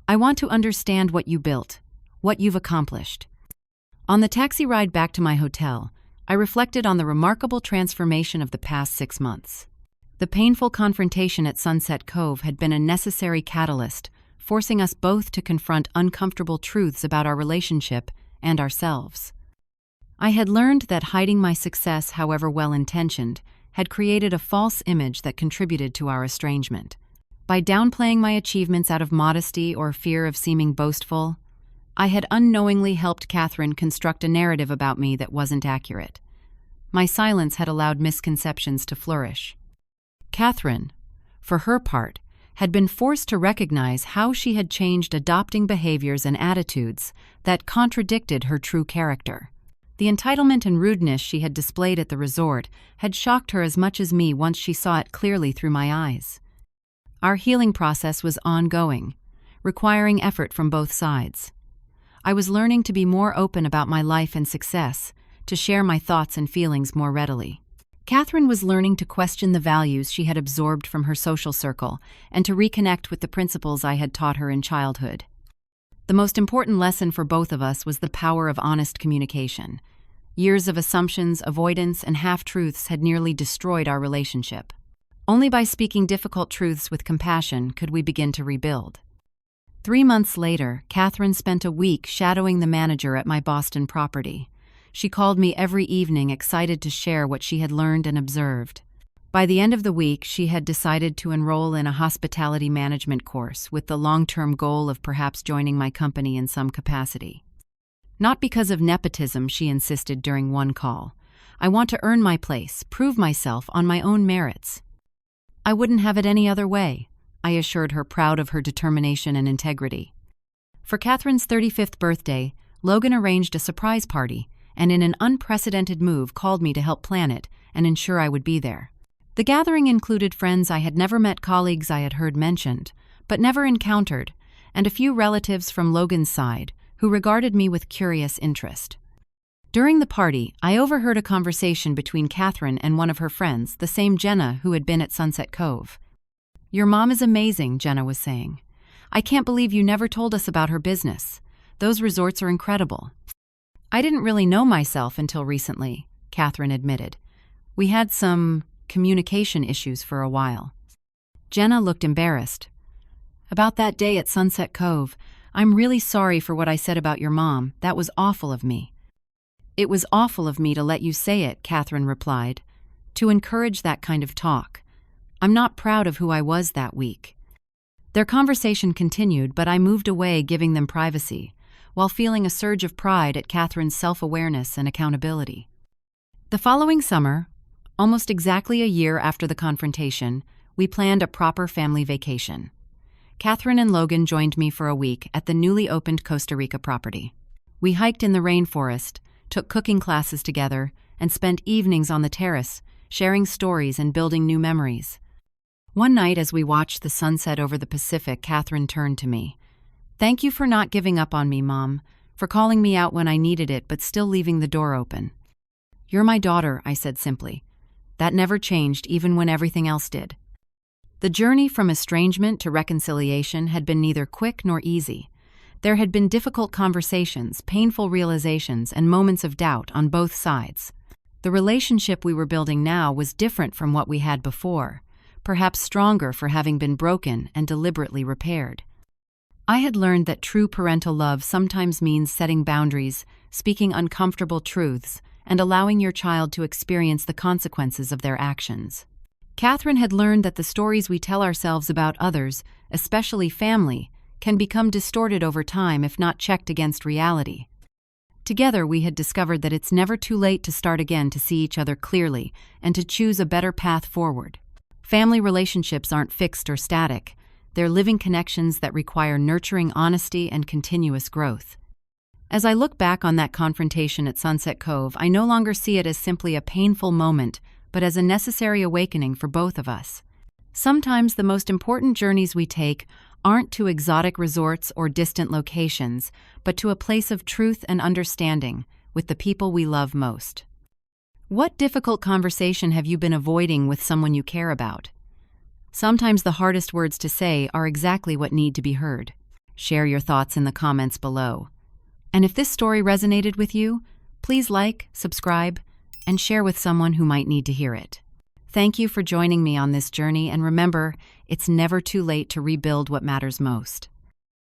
I want to understand what you built, what you've accomplished. On the taxi ride back to my hotel, I reflected on the remarkable transformation of the past 6 months. The painful confrontation at Sunset Cove had been a necessary catalyst, forcing us both to confront uncomfortable truths about our relationship and ourselves. I had learned that hiding my success, however well-intentioned, had created a false image that contributed to our estrangement. By downplaying my achievements out of modesty or fear of seeming boastful, I had unknowingly helped Katherine construct a narrative about me that wasn't accurate. My silence had allowed misconceptions to flourish. Katherine, for her part, had been forced to recognize how she had changed, adopting behaviors and attitudes that contradicted her true character. The entitlement and rudeness she had displayed at the resort had shocked her as much as me once she saw it clearly through my eyes. Our healing process was ongoing, requiring effort from both sides. I was learning to be more open about my life and success, to share my thoughts and feelings more readily. Katherine was learning to question the values she had absorbed from her social circle and to reconnect with the principles I had taught her in childhood. The most important lesson for both of us was the power of honest communication. Years of assumptions, avoidance, and half-truths had nearly destroyed our relationship. Only by speaking difficult truths with compassion could we begin to rebuild. 3 months later, Katherine spent a week shadowing the manager at my Boston property. She called me every evening, excited to share what she had learned and observed. By the end of the week, she had decided to enroll in a hospitality management course with the long-term goal of perhaps joining my company in some capacity. Not because of nepotism, she insisted during one call. I want to earn my place, prove myself on my own merits. I wouldn't have it any other way, I assured her, proud of her determination and integrity. For Katherine's 35th birthday, Logan arranged a surprise party, and in an unprecedented move called me to help plan it and ensure I would be there. The gathering included friends I had never met, colleagues I had heard mentioned, but never encountered, and a few relatives from Logan's side who regarded me with curious interest. During the party, I overheard a conversation between Katherine and one of her friends, the same Jenna who had been at Sunset Cove. "Your mom is amazing," Jenna was saying. "I can't believe you never told us about her business. Those resorts are incredible." "I didn't really know myself until recently," Katherine admitted. "We had some communication issues for a while." Jenna looked embarrassed. "About that day at Sunset Cove, I'm really sorry for what I said about your mom. That was awful of me." "It was awful of me to let you say it," Katherine replied, "to encourage that kind of talk. I'm not proud of who I was that week." Their conversation continued, but I moved away, giving them privacy, while feeling a surge of pride at Katherine's self-awareness and accountability. The following summer, almost exactly a year after the confrontation, we planned a proper family vacation. Katherine and Logan joined me for a week at the newly opened Costa Rica property. We hiked in the rainforest, took cooking classes together, and spent evenings on the terrace, sharing stories and building new memories. One night, as we watched the sunset over the Pacific, Katherine turned to me. "Thank you for not giving up on me, Mom, for calling me out when I needed it but still leaving the door open." "You're my daughter," I said simply. That never changed, even when everything else did. The journey from estrangement to reconciliation had been neither quick nor easy. There had been difficult conversations, painful realizations, and moments of doubt on both sides. The relationship we were building now was different from what we had before, perhaps stronger for having been broken and deliberately repaired. I had learned that true parental love sometimes means setting boundaries, speaking uncomfortable truths, and allowing your child to experience the consequences of their actions. Katherine had learned that the stories we tell ourselves about others, especially family, can become distorted over time if not checked against reality. Together, we had discovered that it's never too late to start again, to see each other clearly, and to choose a better path forward. Family relationships aren't fixed or static. They're living connections that require nurturing honesty and continuous growth. As I look back on that confrontation at Sunset Cove, I no longer see it as simply a painful moment, but as a necessary awakening for both of us. Sometimes the most important journeys we take aren't to exotic resorts or distant locations, but to a place of truth and understanding with the people we love most. What difficult conversation have you been avoiding with someone you care about? Sometimes the hardest words to say are exactly what need to be heard. Share your thoughts in the comments below. And if this story resonated with you, please like, subscribe, and share with someone who might need to hear it. Thank you for joining me on this journey, and remember, it's never too late to rebuild what matters most.